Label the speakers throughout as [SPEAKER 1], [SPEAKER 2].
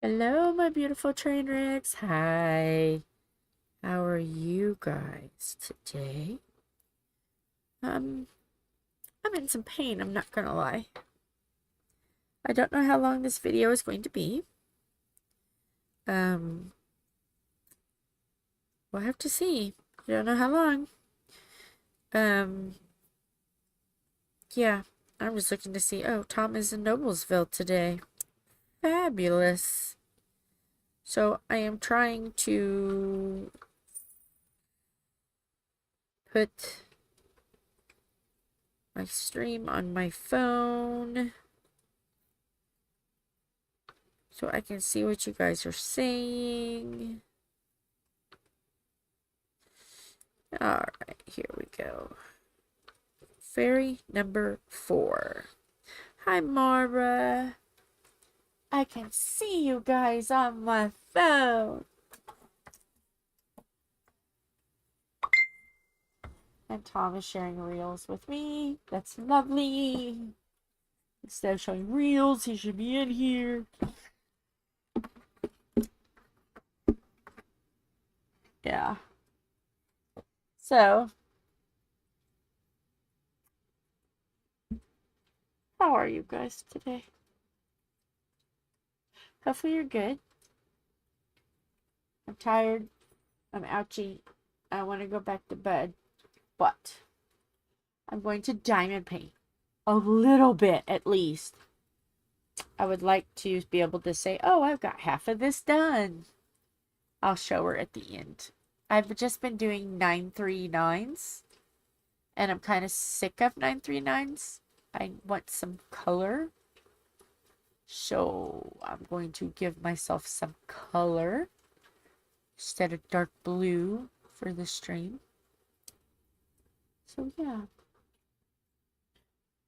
[SPEAKER 1] Hello, my beautiful train wrecks. Hi. How are you guys today? I'm in some pain, I'm not gonna lie. I don't know how long this video is going to be. Um, we'll have to see. I don't know how long. Um, yeah, I'm just looking to see. Oh, Tom is in Noblesville today. Fabulous. So I am trying to put my stream on my phone so I can see what you guys are saying. Alright, here we go. Fairy number 4. Hi, Mara. I can see you guys on my phone. And Tom is sharing reels with me. That's lovely. Instead of showing reels, he should be in here. Yeah. So, how are you guys today? Hopefully you're good. I'm tired. I'm ouchy. I want to go back to bed. But I'm going to diamond paint. A little bit, at least. I would like to be able to say, oh, I've got half of this done. I'll show her at the end. I've just been doing 939s. And I'm kind of sick of 939s. I want some color. So I'm going to give myself some color instead of dark blue for the stream. So yeah,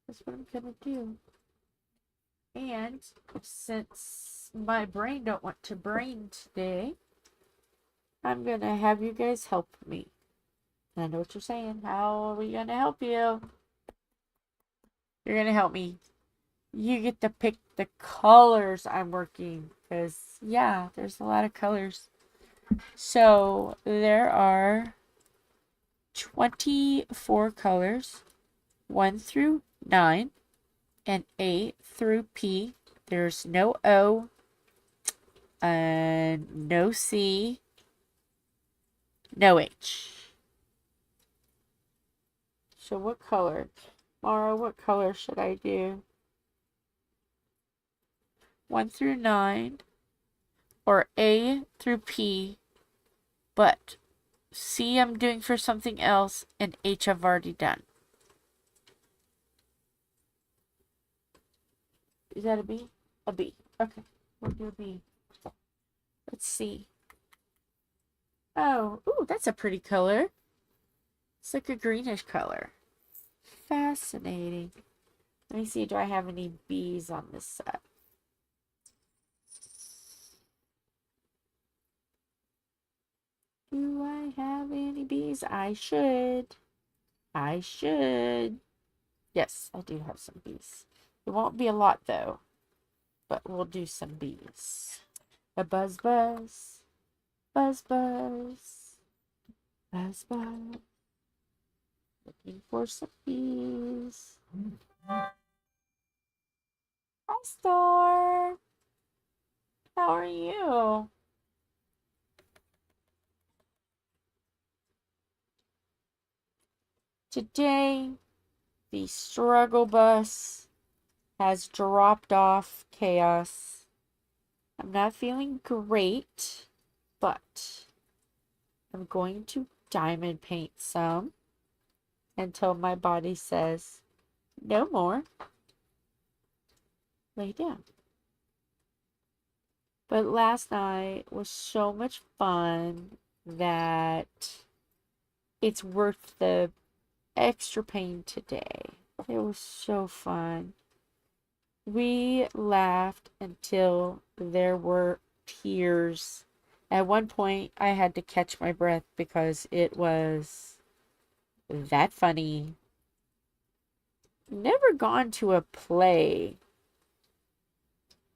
[SPEAKER 1] that's what I'm gonna do. And since my brain don't want to brain today, I'm gonna have you guys help me. I know what you're saying. How are we gonna help you? You're gonna help me. You get to pick the colors I'm working. Because, yeah, there's a lot of colors. So, there are 24 colors. 1 through 9. And A through P. There's no O. And no C. No H. So what color? Mara, what color should I do? 1 through 9. Or A through P. But C I'm doing for something else. And H I've already done. Is that a B? A B. Okay. We'll do a B. Let's see. Oh, ooh, that's a pretty color. It's like a greenish color. Fascinating. Let me see, do I have any B's on this set? Do I have any B's? I should. I should. Yes, I do have some B's. It won't be a lot, though. But we'll do some B's. A buzz buzz. Buzz buzz. Buzz buzz. Looking for some B's. Hi, Star. How are you? Today, the struggle bus has dropped off chaos. I'm not feeling great, but I'm going to diamond paint some until my body says, no more. Lay down. But last night was so much fun that it's worth the extra pain today. It was so fun. We laughed until there were tears. At one point, I had to catch my breath because it was that funny. Never gone to a play,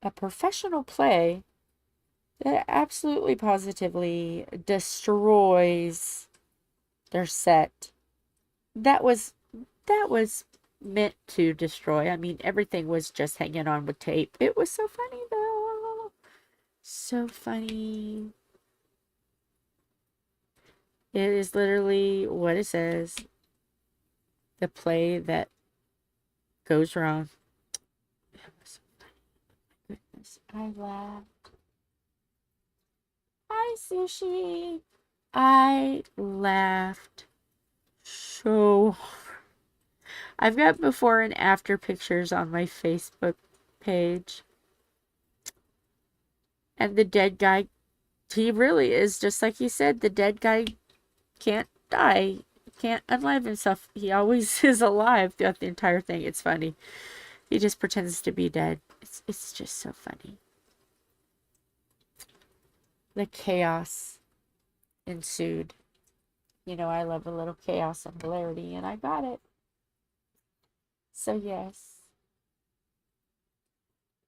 [SPEAKER 1] a professional play, that absolutely positively destroys their set. That was meant to destroy. I mean, everything was just hanging on with tape. It was so funny though. So funny. It is literally what it says. The play that goes wrong. It was so funny. Goodness, I laughed. Hi, Sushi. I laughed so hard. I've got before and after pictures on my Facebook page. And the dead guy, he really is, just like he said, the dead guy can't die, can't unalive himself. He always is alive throughout the entire thing. It's funny. He just pretends to be dead. It's just so funny. The chaos ensued. You know, I love a little chaos and hilarity, and I got it. So, yes.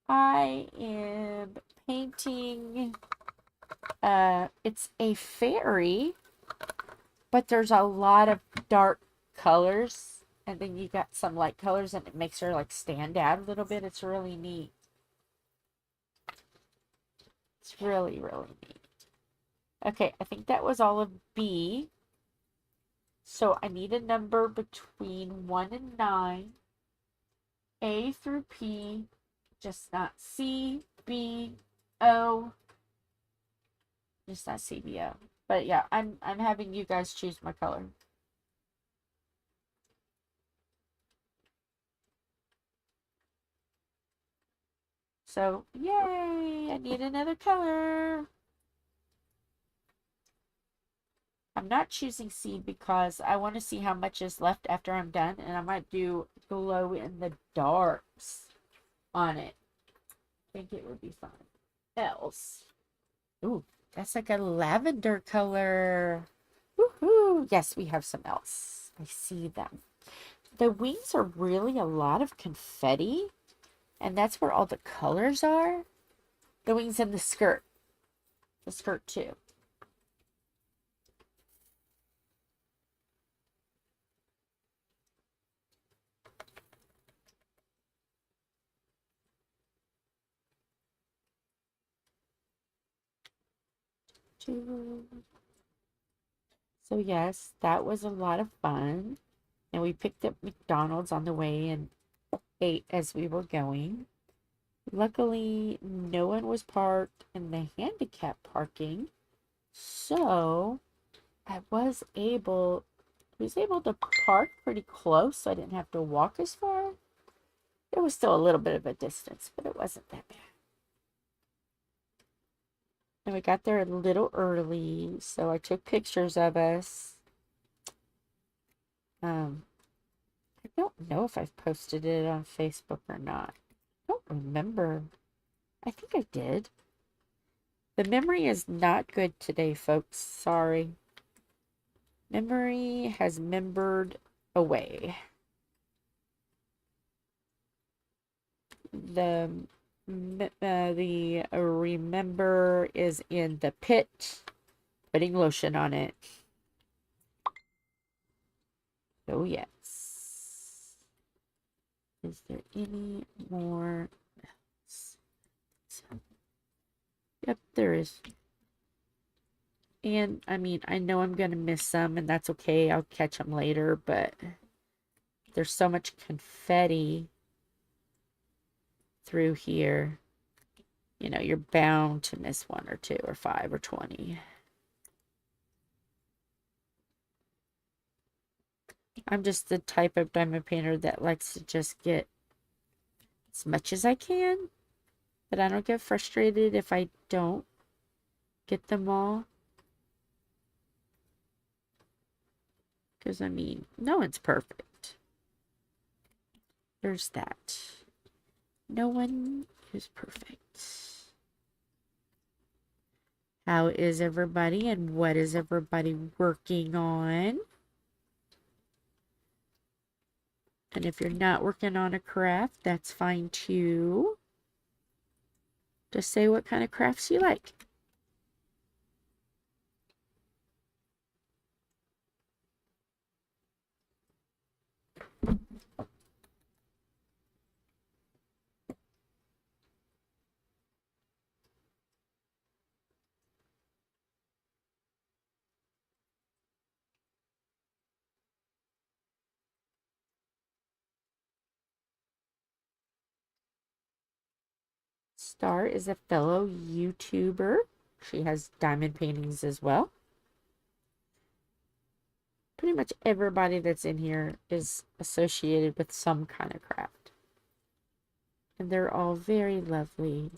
[SPEAKER 1] I am painting, it's a fairy, but there's a lot of dark colors, and then you got some light colors, and it makes her like stand out a little bit. It's really neat. It's really, really neat. Okay, I think that was all of B. So I need a number between 1 and 9. A through P, just not C, B, O. Just not C, B, O. But yeah, I'm having you guys choose my color. So, yay! I need another color. I'm not choosing C because I want to see how much is left after I'm done, and I might do glow in the darks on it. I think it would be fun. Else. Ooh, that's like a lavender color. Woohoo! Yes, we have some else. I see them. The wings are really a lot of confetti, and that's where all the colors are. The wings and the skirt. The skirt too. So yes, that was a lot of fun. And we picked up McDonald's on the way and ate as we were going. Luckily, no one was parked in the handicap parking. So I was able to park pretty close, so I didn't have to walk as far. It was still a little bit of a distance, but it wasn't that bad. And we got there a little early, so I took pictures of us. I don't know if I've posted it on Facebook or not. I don't remember. I think I did. The memory is not good today, folks. Sorry. Memory has membered away. The remember is in the pit, putting lotion on it. Oh, yes. Is there any more? Yep, there is. And, I mean, I know I'm going to miss some, and that's okay. I'll catch them later, but there's so much confetti through here. You know, you're bound to miss 1 or 2 or 5 or 20. I'm just the type of diamond painter that likes to just get as much as I can, but I don't get frustrated if I don't get them all. Because, I mean, no one's perfect. There's that. No one is perfect. How is everybody, and what is everybody working on? And if you're not working on a craft, that's fine too. Just say what kind of crafts you like. Star is a fellow YouTuber. She has diamond paintings as well. Pretty much everybody that's in here is associated with some kind of craft. And they're all very lovely.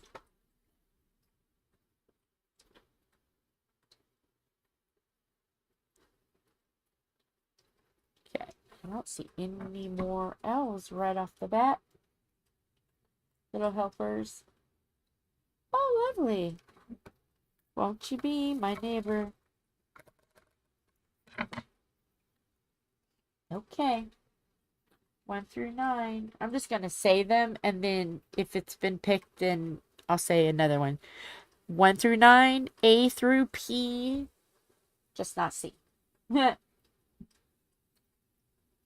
[SPEAKER 1] Okay, I don't see any more L's right off the bat. Little helpers. Oh, lovely. Won't you be my neighbor? Okay. 1 through 9. I'm just going to say them, and then if it's been picked, then I'll say another one. 1 through 9, A through P, just not C. And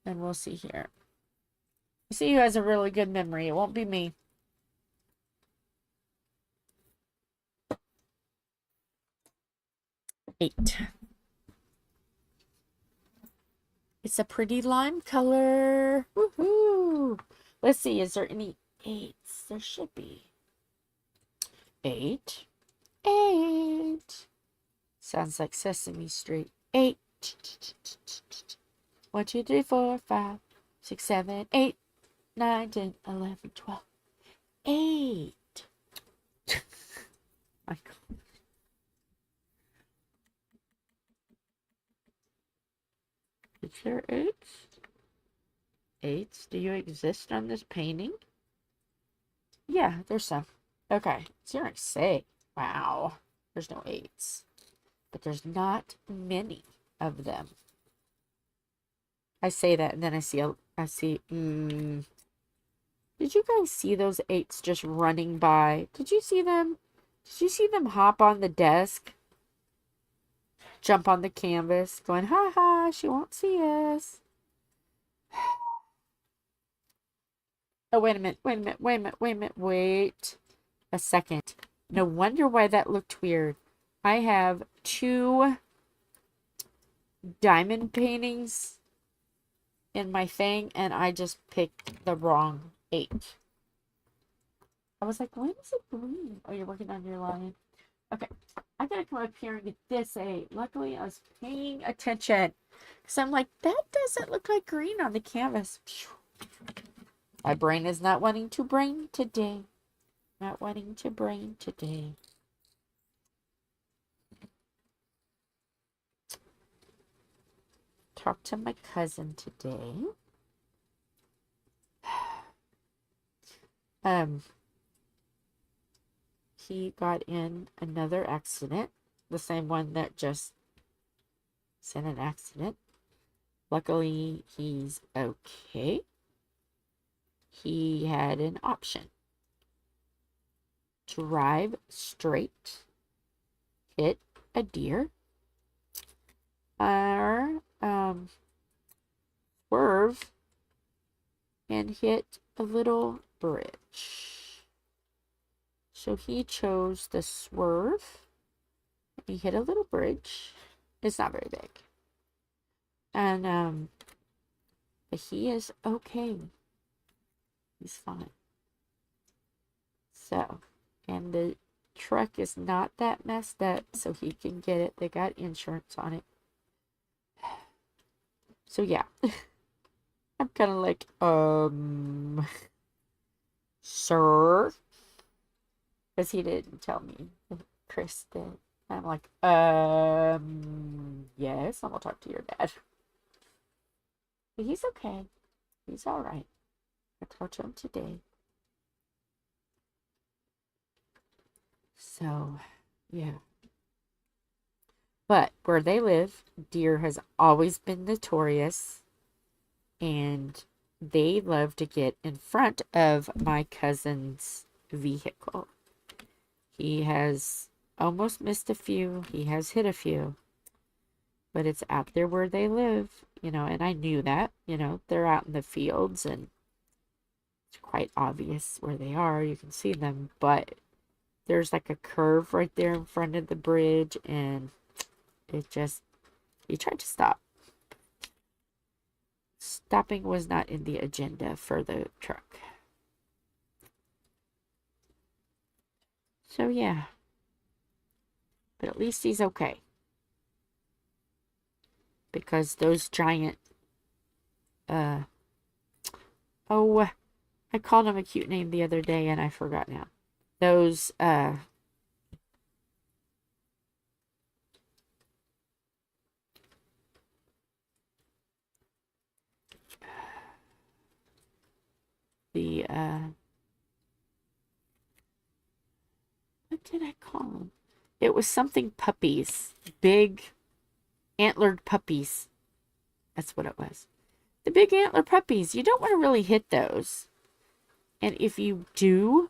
[SPEAKER 1] we'll see here. See who has a really good memory. It won't be me. Eight. It's a pretty lime color. Woohoo! Let's see, is there any 8s? There should be. 8. 8. Sounds like Sesame Street. 8. 1, 2, 3, 4, 5, 6, 7, 8, 9, 10, 11, 12. 8. My God. Is there 8s? 8s? Do you exist on this painting? Yeah, there's some. Okay, 0 say. Wow. There's no 8s. But there's not many of them. I say that and then I see did you guys see those 8s just running by? Did you see them? Did you see them hop on the desk? Jump on the canvas, going, ha ha, she won't see us. Oh, wait a minute, wait a second. No wonder why that looked weird. I have 2 diamond paintings in my thing, and I just picked the wrong 8. I was like, when is it green? Oh, you're working on your line. Okay, I gotta come up here and get this 8. Luckily, I was paying attention. Because I'm like, that doesn't look like green on the canvas. My brain is not wanting to brain today. Not wanting to brain today. Talk to my cousin today. He got in another accident. The same one that just sent an accident. Luckily, he's okay. He had an option. Drive straight, hit a deer, or swerve and hit a little bridge. So he chose the swerve. He hit a little bridge. It's not very big. And but he is okay. He's fine. So, and the truck is not that messed up, so he can get it. They got insurance on it. So yeah. I'm kind of like, sir? Because he didn't tell me. Chris did. I'm like, yes, I'm gonna talk to your dad. But he's okay. He's alright. I talked to him today. So, yeah. But where they live, deer has always been notorious. And they love to get in front of my cousin's vehicle. He has almost missed a few. He has hit a few. But it's out there where they live, you know, and I knew that, you know, they're out in the fields and it's quite obvious where they are. You can see them, but there's like a curve right there in front of the bridge and it just, he tried to stop. Stopping was not in the agenda for the truck. So yeah. But at least he's okay. Because those giant, oh, I called him a cute name the other day and I forgot now. Those, the, what did I call them? It was something puppies. Big antlered puppies. That's what it was. The big antler puppies. You don't want to really hit those. And if you do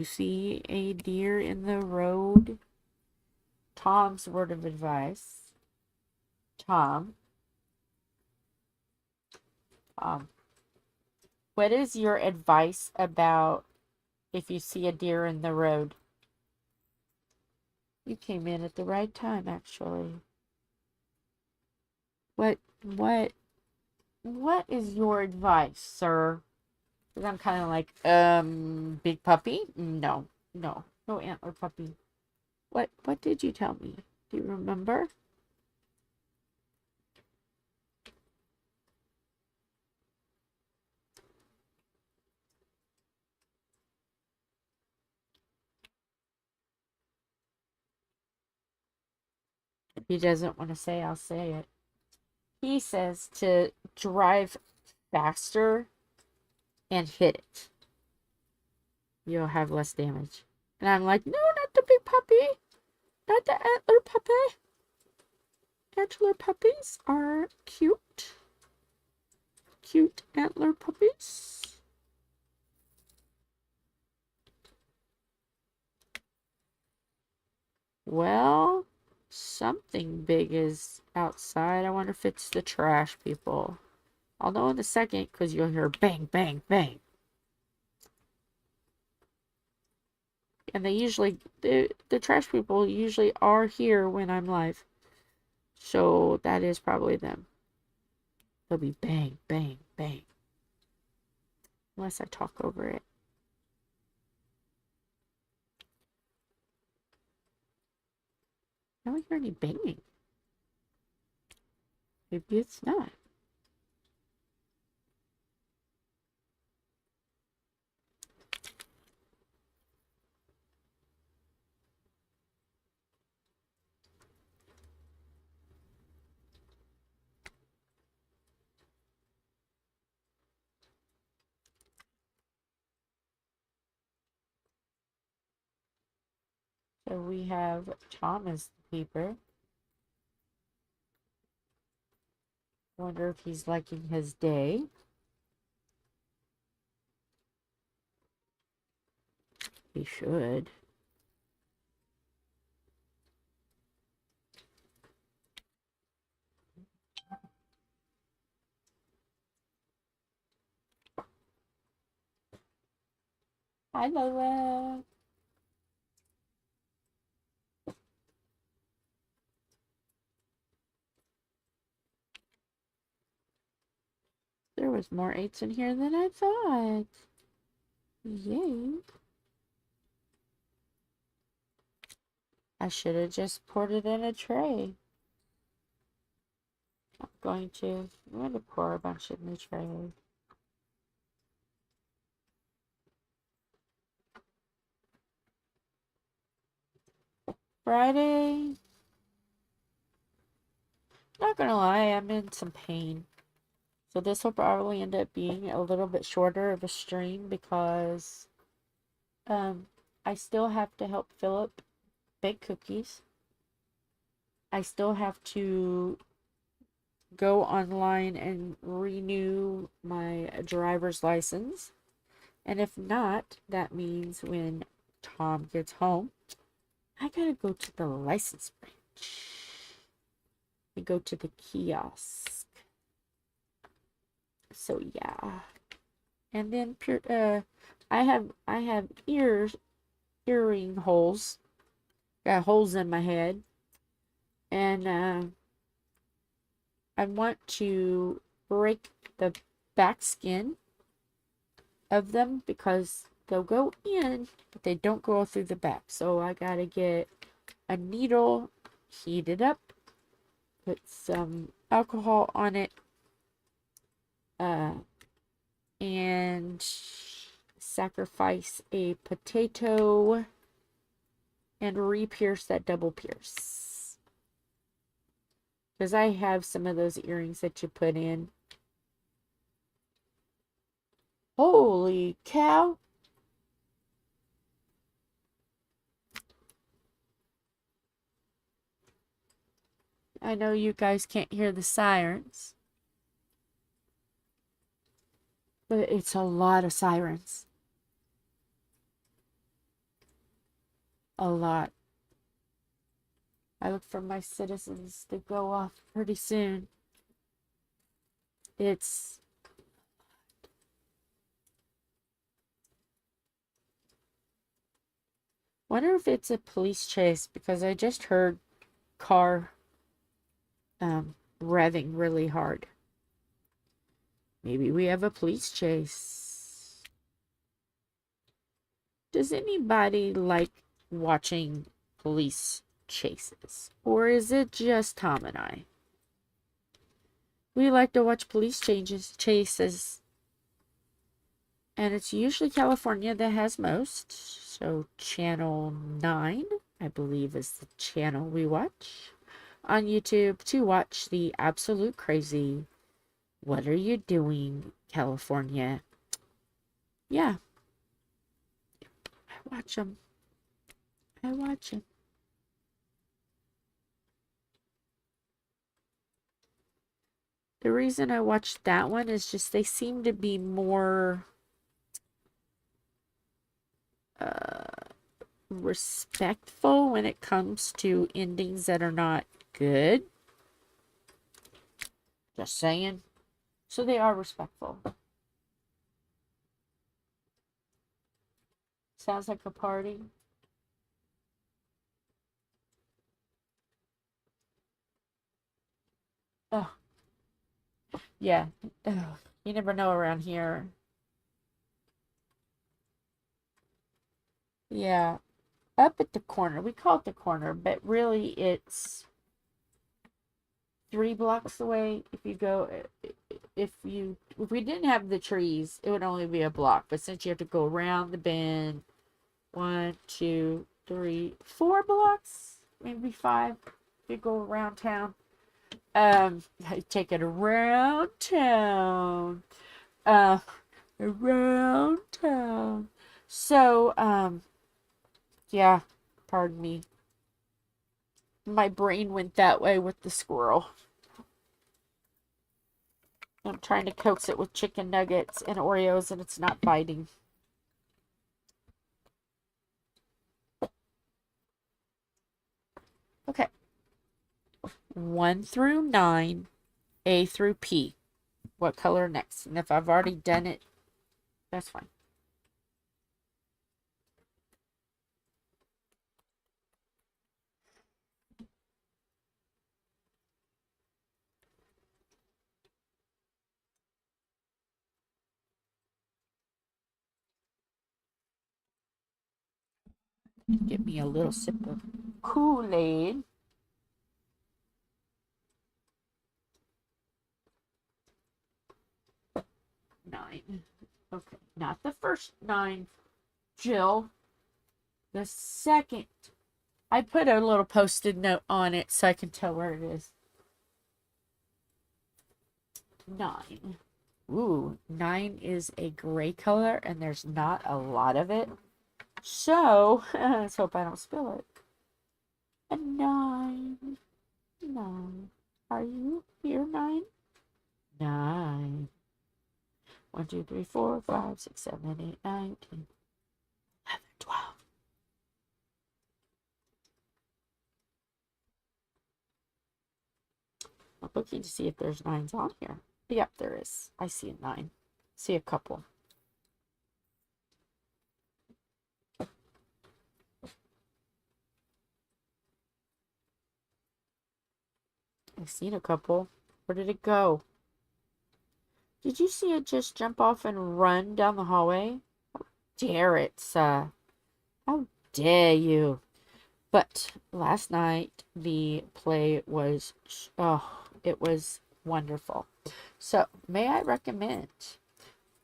[SPEAKER 1] see a deer in the road, Tom's word of advice. Tom, what is your advice about if you see a deer in the road? You came in at the right time, actually. What is your advice, sir? Because I'm kind of like, big puppy? No antler puppy. What did you tell me? Do you remember? If he doesn't want to say, I'll say it. He says to drive faster and hit it. You'll have less damage. And I'm like, no, not the big puppy. Not the antler puppy. Antler puppies are cute. Cute antler puppies. Well, something big is outside. I wonder if it's the trash people. I'll know in a second because you'll hear bang, bang, bang. And they usually, the trash people usually are here when I'm live. So that is probably them. They'll be bang, bang, bang. Unless I talk over it. I don't hear any banging. Maybe it's not. So we have Thomas the Keeper. Wonder if he's liking his day. He should. Hi, Lola. There was more 8s in here than I thought. Yay. I should have just poured it in a tray. I'm going to pour a bunch in the tray. Friday. Not gonna lie, I'm in some pain. So this will probably end up being a little bit shorter of a stream because I still have to help Philip bake cookies. I still have to go online and renew my driver's license. And if not, that means when Tom gets home, I gotta go to the license branch. I go to the kiosk. So yeah. And then I have earring holes. Got holes in my head. And I want to break the back skin of them because they'll go in, but they don't go through the back. So I gotta get a needle, heat it up, put some alcohol on it, and sacrifice a potato and re-pierce that double pierce. Because I have some of those earrings that you put in. Holy cow! I know you guys can't hear the sirens, but it's a lot of sirens. A lot. I look for my citizens to go off pretty soon. It's... Wonder if it's a police chase, because I just heard car revving really hard. Maybe we have a police chase. Does anybody like watching police chases? Or is it just Tom and I? We like to watch police chases. And it's usually California that has most. So channel 9, I believe, is the channel we watch on YouTube to watch the absolute crazy What Are You Doing, California? Yeah. I watch them. I watch them. The reason I watched that one is just they seem to be more respectful when it comes to endings that are not good. Just saying. So they are respectful. Sounds like a party. Oh. Yeah. Ugh. You never know around here. Yeah. Up at the corner. We call it the corner, but really it's 3 blocks away. If you go, if we didn't have the trees, it would only be a block. But since you have to go around the bend, 1, 2, 3, 4 blocks, maybe 5. If you go around town, take it around town, around town. So, yeah, pardon me. My brain went that way with the squirrel. I'm trying to coax it with chicken nuggets and Oreos, and it's not biting. Okay. 1 through 9, A through P. What color next? And if I've already done it, that's fine. Get me a little sip of Kool-Aid. Nine. Okay, not the first 9, Jill. The second. I put a little post-it note on it so I can tell where it is. 9. Ooh, 9 is a gray color, and there's not a lot of it. So, let's hope I don't spill it. A 9. 9. Are you here, 9? 9. 1, 2, 3, 4, 5, 6, 7, 8, 9, 10, 11, 12. I'm looking to see if there's 9s on here. Yep, there is. I see a 9. See a couple. I've seen a couple. Where did it go? Did you see it just jump off and run down the hallway? dare it, sir? How dare you? But last night the play was, oh, it was wonderful. So, may I recommend,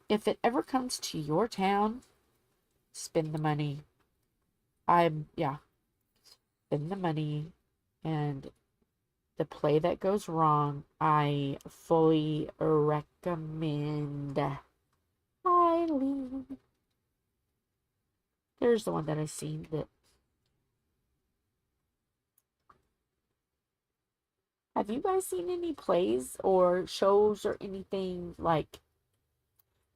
[SPEAKER 1] if it ever comes to your town, spend the money. Yeah, spend the money. And the play that goes wrong, I fully recommend. Highly. There's the one that I seen that. Have you guys seen any plays or shows or anything like,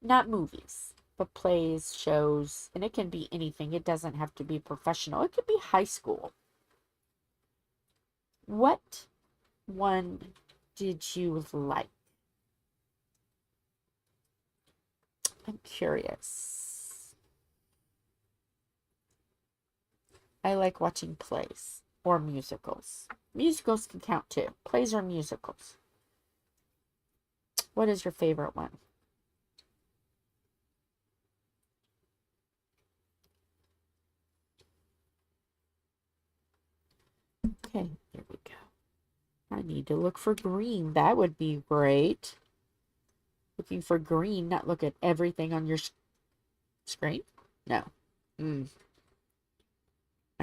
[SPEAKER 1] not movies, but plays, shows, and it can be anything. It doesn't have to be professional. It could be high school. What one did you like? I'm curious. I like watching plays or musicals. Musicals can count too. Plays or musicals. What is your favorite one? Okay, there we go. I need to look for green. That would be great. Looking for green, not look at everything on your screen? No. On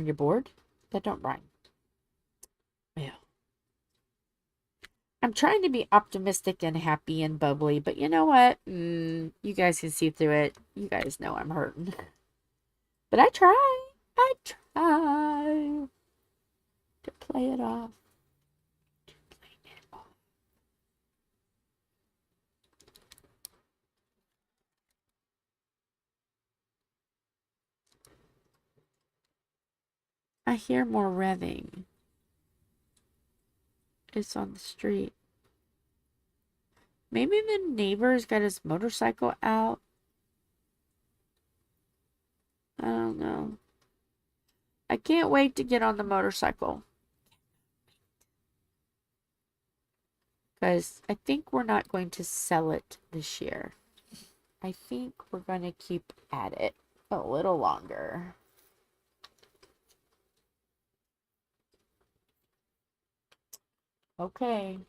[SPEAKER 1] your board? That don't rhyme. Yeah. I'm trying to be optimistic and happy and bubbly, but you know what? You guys can see through it. You guys know I'm hurting. But I try. I try to play it off. I hear more revving. It's on the street. Maybe the neighbor's got his motorcycle out. I don't know. I can't wait to get on the motorcycle. Because I think we're not going to sell it this year. I think we're going to keep at it a little longer. Okay.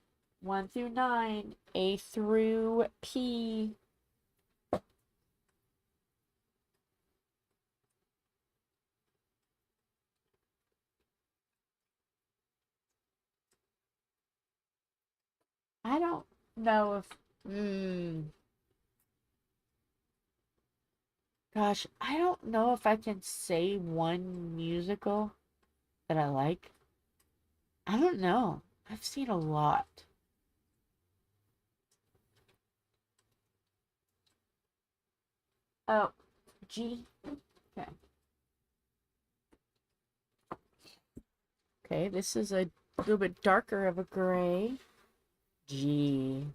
[SPEAKER 1] 1 through 9. A through P. I don't know if... Gosh, I don't know if I can say one musical that I like. I don't know. I've seen a lot. Oh, G. Okay. Okay, this is a little bit darker of a gray. G.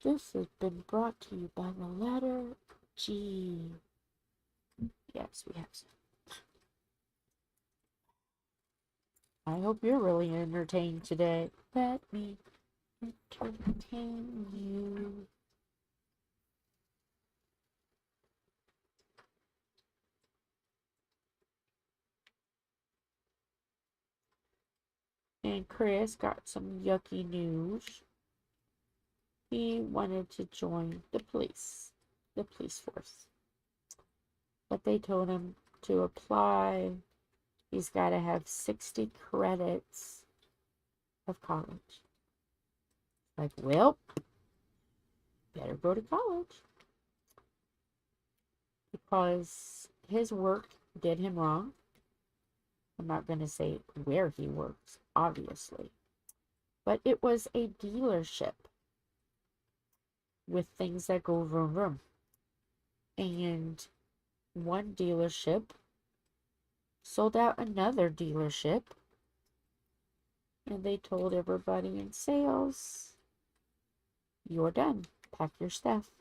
[SPEAKER 1] This has been brought to you by the letter G. Yes, we have some. I hope you're really entertained today. Let me entertain you. And Chris got some yucky news. He wanted to join the police force. But they told him to apply. He's got to have 60 credits of college. Like, well, better go to college. Because his work did him wrong. I'm not going to say where he works, obviously. But it was a dealership with things that go vroom vroom. And one dealership sold out another dealership. And they told everybody in sales, you're done. Pack your stuff.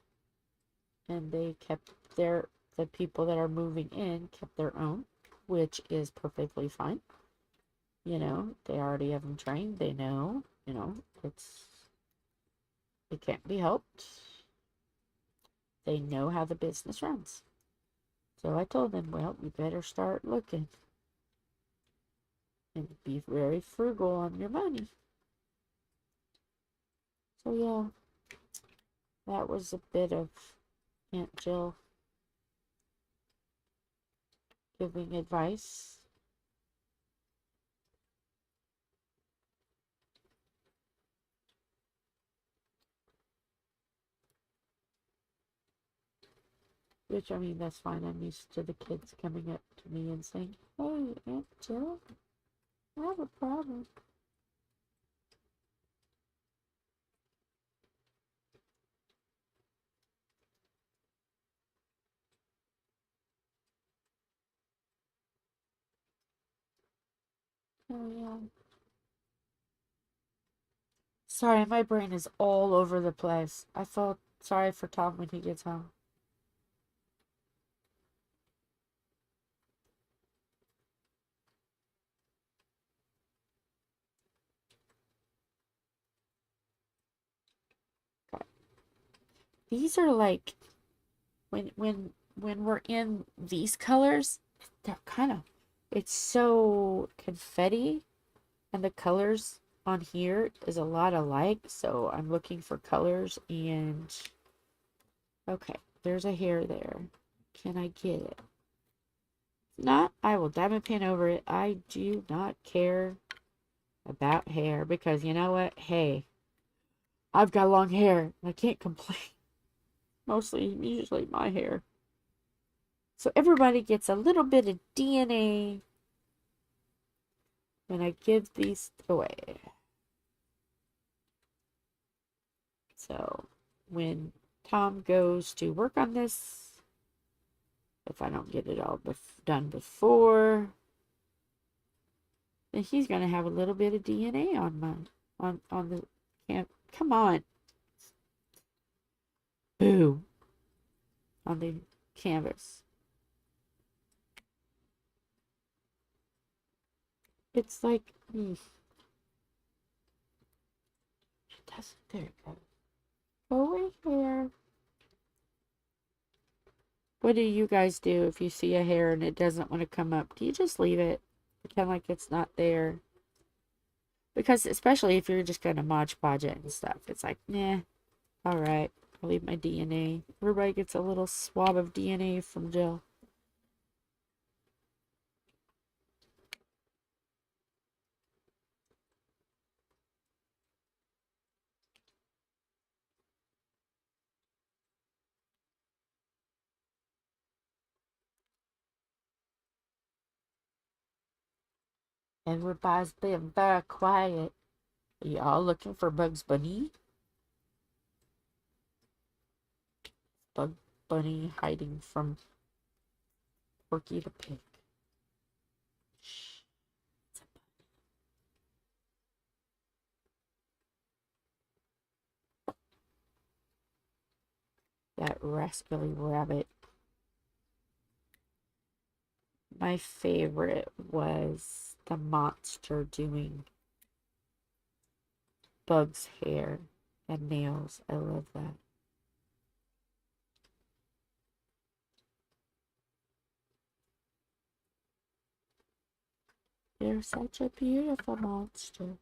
[SPEAKER 1] And they kept the people that are moving in kept their own, which is perfectly fine. You know, they already have them trained. They know, it can't be helped. They know how the business runs. So I told them, well, you better start looking and be very frugal on your money. So yeah, that was a bit of Aunt Jill giving advice. Which, I mean, that's fine. I'm used to the kids coming up to me and saying, hey, Aunt Jill, I have a problem. Oh, yeah. Sorry, my brain is all over the place. I felt sorry for Tom when he gets home. Okay. These are like when we're in these colors, they're kind of, it's so confetti, and the colors on here is a lot alike, so I'm looking for colors. And okay, there's a hair there. Can I get it? If not, I will diamond pin over it. I do not care about hair, because you know what? Hey, I've got long hair. I can't complain. Usually my hair. So everybody gets a little bit of DNA when I give these away. So when Tom goes to work on this, if I don't get it all done before, then he's going to have a little bit of DNA on on the camp. Come on. Boo. On the canvas. It's like, it doesn't, there it goes. Go away here. What do you guys do if you see a hair and it doesn't want to come up? Do you just leave it? Pretend like it's not there? Because especially if you're just going to Mod Podge it and stuff, it's like, nah, alright, I'll leave my DNA. Everybody gets a little swab of DNA from Jill. Everybody's being very quiet. Are y'all looking for Bugs Bunny? Bug Bunny hiding from Porky the Pig. Shh. That rascally rabbit. My favorite was the monster doing Bug's hair and nails. I love that. You're such a beautiful monster.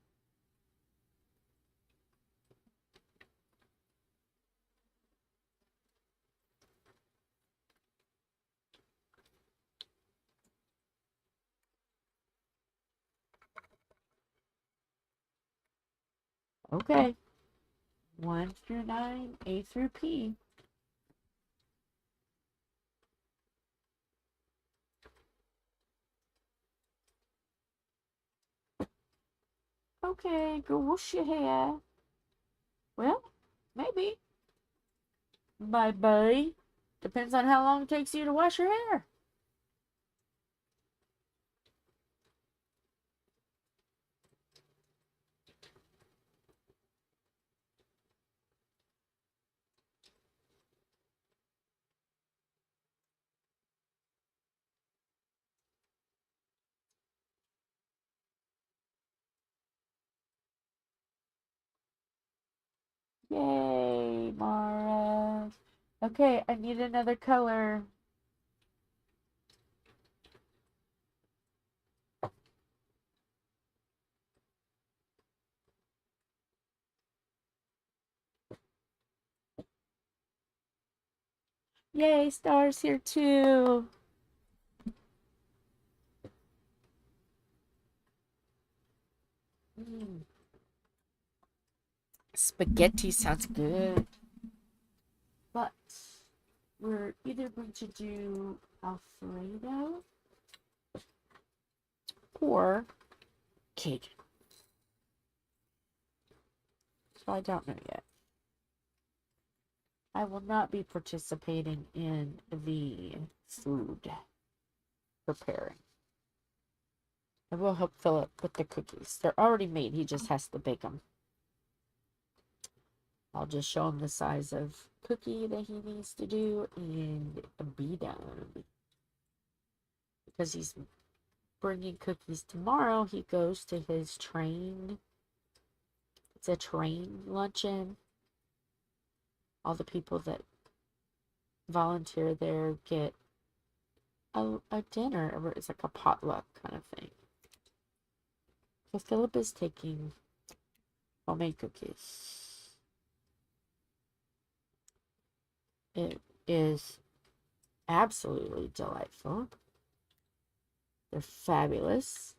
[SPEAKER 1] Okay. 1 through 9, A through P. Okay, go wash your hair. Well, maybe. Bye bye. Depends on how long it takes you to wash your hair. Yay, Mara. Okay, I need another color. Yay, Star's here too. Mm. Spaghetti sounds good. But we're either going to do Alfredo or Cajun. So I don't know yet. I will not be participating in the food preparing. I will help Philip with the cookies. They're already made. He just has to bake them. I'll just show him the size of cookie that he needs to do and be done. Because he's bringing cookies tomorrow, he goes to his train. It's a train luncheon. All the people that volunteer there get a dinner, or it's like a potluck kind of thing. So Philip is taking homemade cookies. It is absolutely delightful. They're fabulous.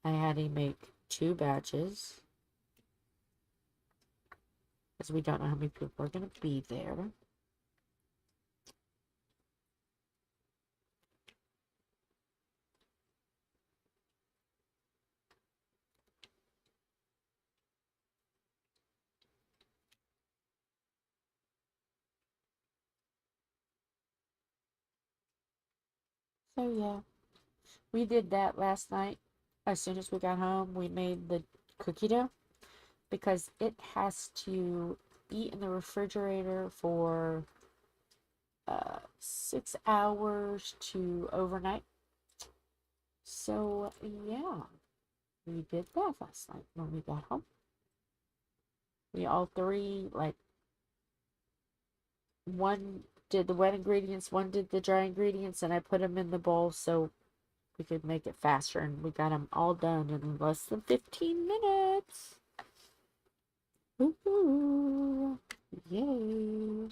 [SPEAKER 1] I had to make 2 batches because we don't know how many people are going to be there. So yeah, we did that last night. As soon as we got home, we made the cookie dough because it has to be in the refrigerator for 6 hours to overnight. So yeah, we did that last night when we got home. We all three, like, one did the wet ingredients, one did the dry ingredients, and I put them in the bowl so we could make it faster, and we got them all done in less than 15 minutes. Woohoo! Yay!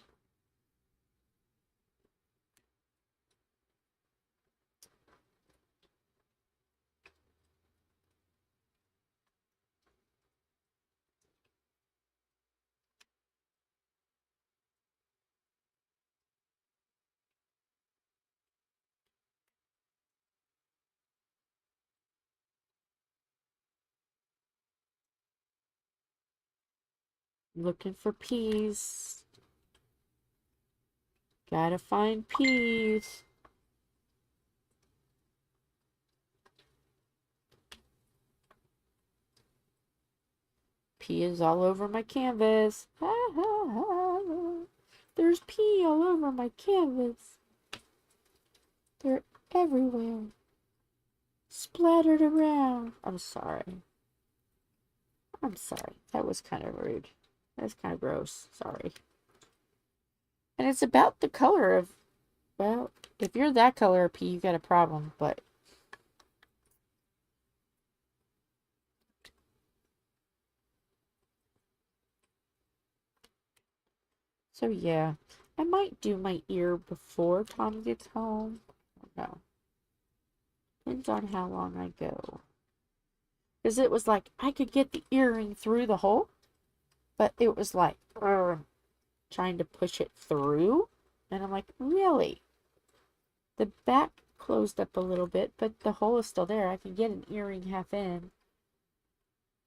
[SPEAKER 1] Looking for peas. Gotta find peas. Pee is all over my canvas. There's pee all over my canvas. They're everywhere. Splattered around. I'm sorry. I'm sorry. That was kind of rude. That's kind of gross. Sorry. And it's about the color of, well, if you're that color of pee, you got a problem, but so yeah. I might do my ear before Tom gets home. No. Depends on how long I go. Because it was like, I could get the earring through the hole, but it was like, trying to push it through. And I'm like, really? The back closed up a little bit, but the hole is still there. I can get an earring half in.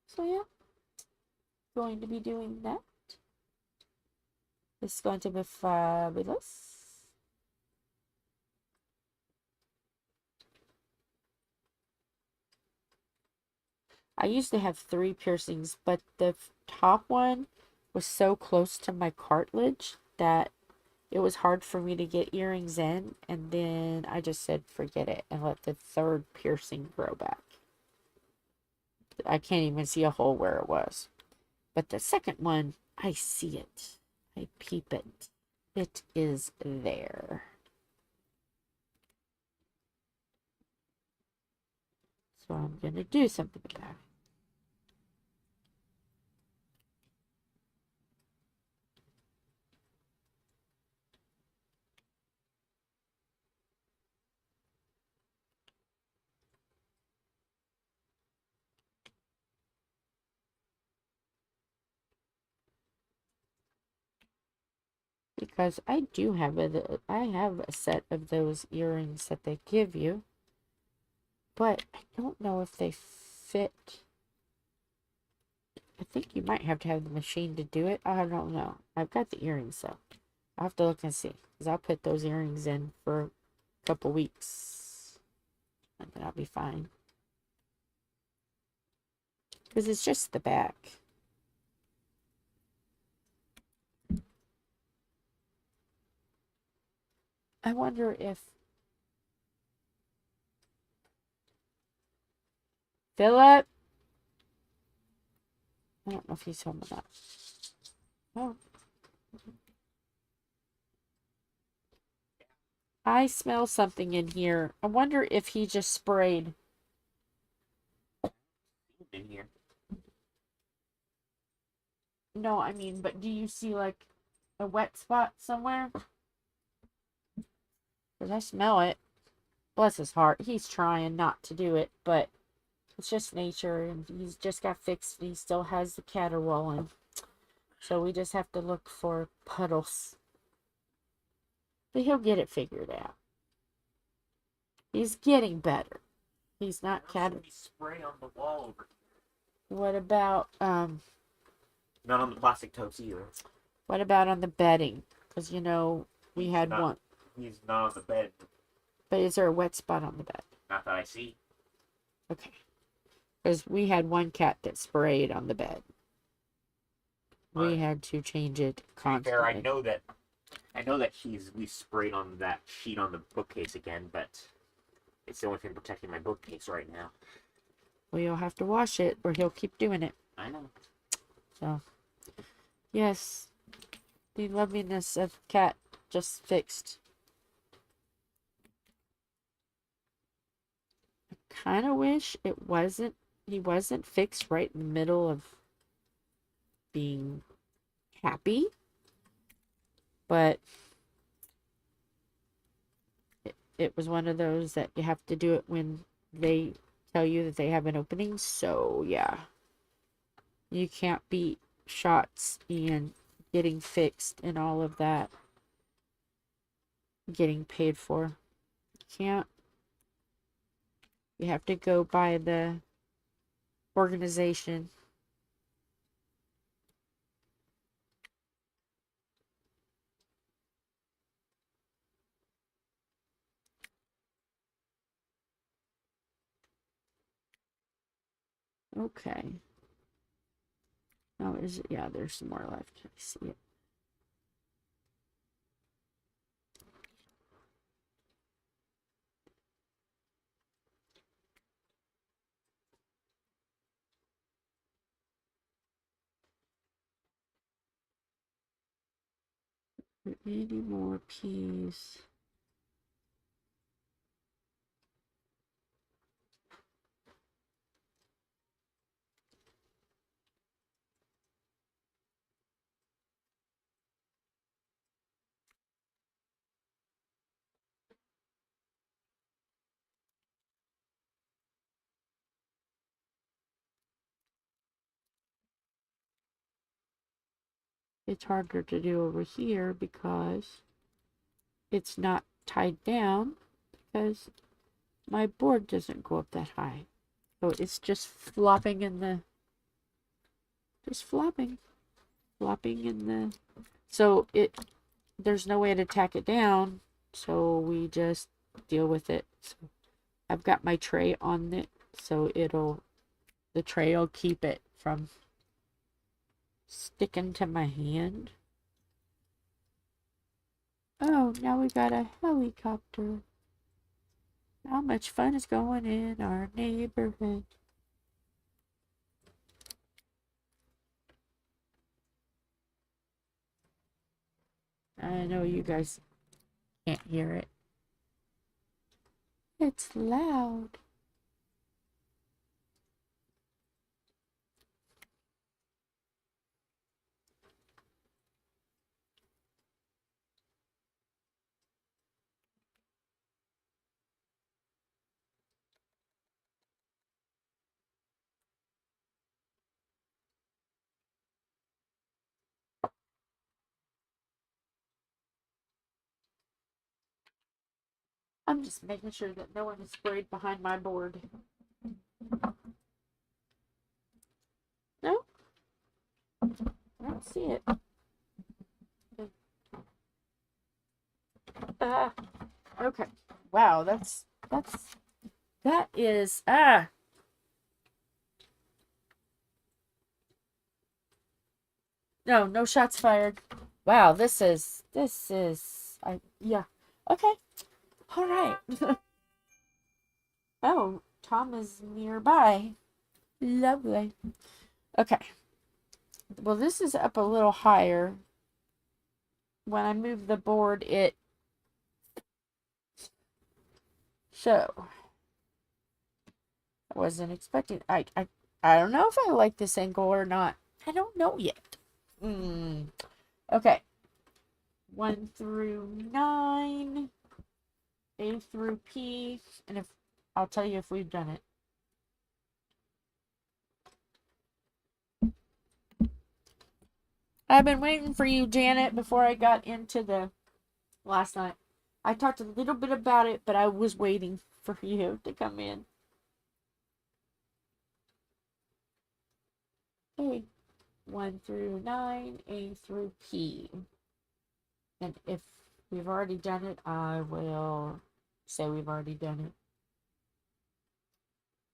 [SPEAKER 1] So yeah, going to be doing that. It's going to be fabulous. I used to have 3 piercings, but the top one was so close to my cartilage that it was hard for me to get earrings in, and then I just said forget it and let the 3rd piercing grow back. I can't even see a hole where it was. But the second one I see it. I peep it. It is there. So I'm going to do something about it. Because I do have I have a set of those earrings that they give you, but I don't know if they fit. I think you might have to have the machine to do it. I don't know. I've got the earrings though. I'll have to look and see, because I'll put those earrings in for a couple weeks and then I'll be fine. Because it's just the back. I wonder if Philip, I don't know if he's home or not. Oh. I smell something in here. I wonder if he just sprayed.
[SPEAKER 2] In here.
[SPEAKER 1] No, I mean, but do you see like a wet spot somewhere? Because I smell it. Bless his heart. He's trying not to do it, but it's just nature, and he's just got fixed. He still has the caterwauling. So we just have to look for puddles. But he'll get it figured out. He's getting better. He's not
[SPEAKER 2] spray on the wall over here.
[SPEAKER 1] What about
[SPEAKER 2] Not on the plastic totes either.
[SPEAKER 1] What about on the bedding? Because you know we had one.
[SPEAKER 2] He's not on the bed.
[SPEAKER 1] But is there a wet spot on the bed?
[SPEAKER 2] Not that I see.
[SPEAKER 1] Okay. Because we had one cat that sprayed on the bed. We had to change it constantly.
[SPEAKER 2] Fair, I know that we sprayed on that sheet on the bookcase again, but it's the only thing protecting my bookcase right now.
[SPEAKER 1] Well, you'll have to wash it, or he'll keep doing it.
[SPEAKER 2] I know.
[SPEAKER 1] So, yes, the loveliness of cat just fixed. I kind of wish he wasn't fixed right in the middle of being happy, but it was one of those that you have to do it when they tell you that they have an opening. So yeah, you can't beat shots and getting fixed and all of that, getting paid for. You can't. You have to go by the organization. Okay. Oh, is it? Yeah, there's some more left. I see it. Any more peas? It's harder to do over here because it's not tied down, because my board doesn't go up that high. So it's just flopping in the, flopping in the, so there's no way to tack it down. So we just deal with it. So I've got my tray on it, so the tray will keep it from sticking to my hand. Oh, now we got a helicopter. How much fun is going in our neighborhood? I know you guys can't hear it. It's loud. I'm just making sure that no one is sprayed behind my board. No? I don't see it. Okay. Wow, that is, No, no shots fired. Wow, yeah. Okay. All right. Oh, Tom is nearby. Lovely. Okay. Well, this is up a little higher. When I move the board, so I wasn't expecting. I don't know if I like this angle or not. I don't know yet. Okay. 1 through 9, A through P, and if I'll tell you if we've done it. I've been waiting for you, Janet, before I got into the last night. I talked a little bit about it, but I was waiting for you to come in. Okay. 1 through 9, A through P. And if we've already done it, I will say we've already done it.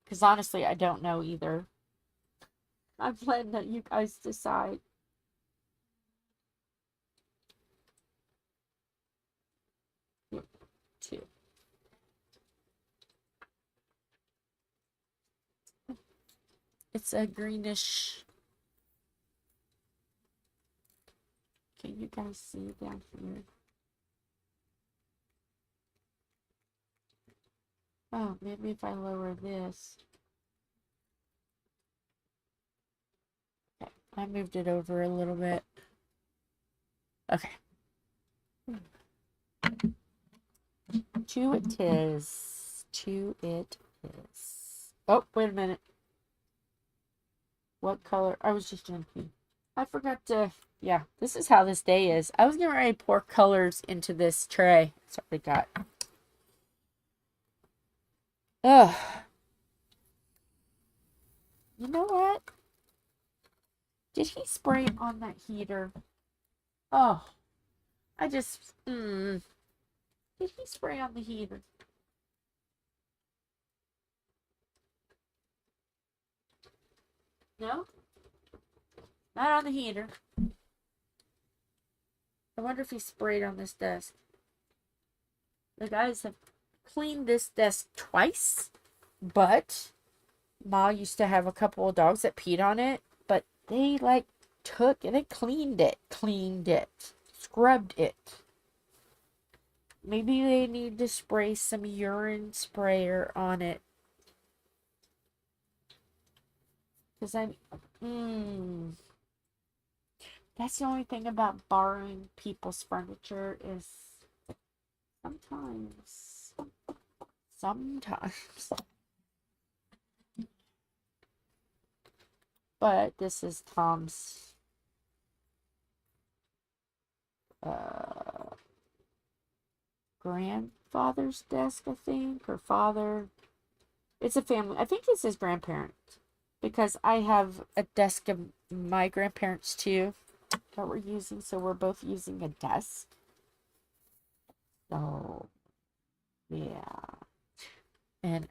[SPEAKER 1] Because honestly, I don't know either. I'm letting that you guys decide. Yep, 2. It's a greenish. Can you guys see down here? Oh, maybe if I lower this. Okay, I moved it over a little bit. Okay. 2 it is. 2 it is. Oh, wait a minute. What color? I was just doing pink. I forgot to. Yeah, this is how this day is. I was getting ready to pour colors into this tray. That's what we got. Ugh. You know what? Did he spray it on that heater? Oh. I just. Did he spray on the heater? No? Not on the heater. I wonder if he sprayed on this desk. The guys have cleaned this desk twice, but Ma used to have a couple of dogs that peed on it, but they they cleaned it, scrubbed it. Maybe they need to spray some urine sprayer on it. Because that's the only thing about borrowing people's furniture is sometimes. But this is Tom's grandfather's desk, I think, or father. It's a family. I think it's his grandparents. Because I have a desk of my grandparents too that we're using, so we're both using a desk. So, yeah. And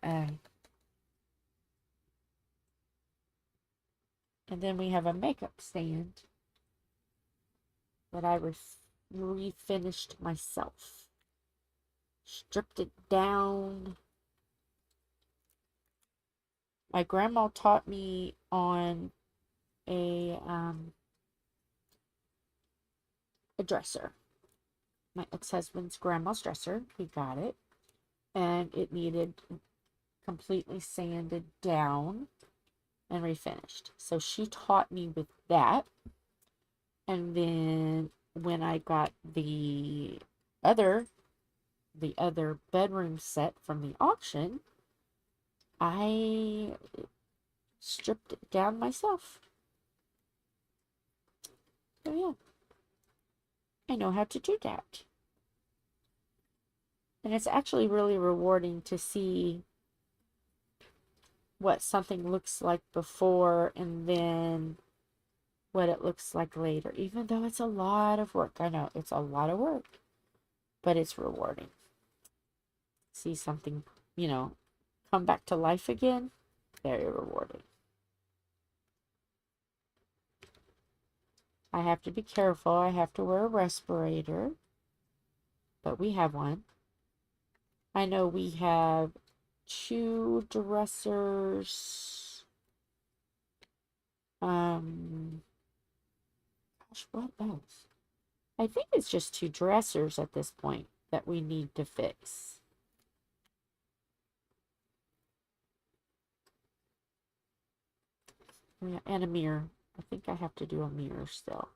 [SPEAKER 1] then we have a makeup stand that I refinished myself. Stripped it down. My grandma taught me on a dresser. my ex-husband's grandma's dresser. He got it. And it needed completely sanded down and refinished. So she taught me with that. And then when I got the other bedroom set from the auction, I stripped it down myself. So yeah, I know how to do that. And it's actually really rewarding to see what something looks like before and then what it looks like later. Even though it's a lot of work. I know it's a lot of work, but it's rewarding. See something, come back to life again. Very rewarding. I have to be careful. I have to wear a respirator, but we have one. I know we have 2 dressers. Gosh, what else? I think it's just 2 dressers at this point that we need to fix. Yeah, and a mirror. I think I have to do a mirror still.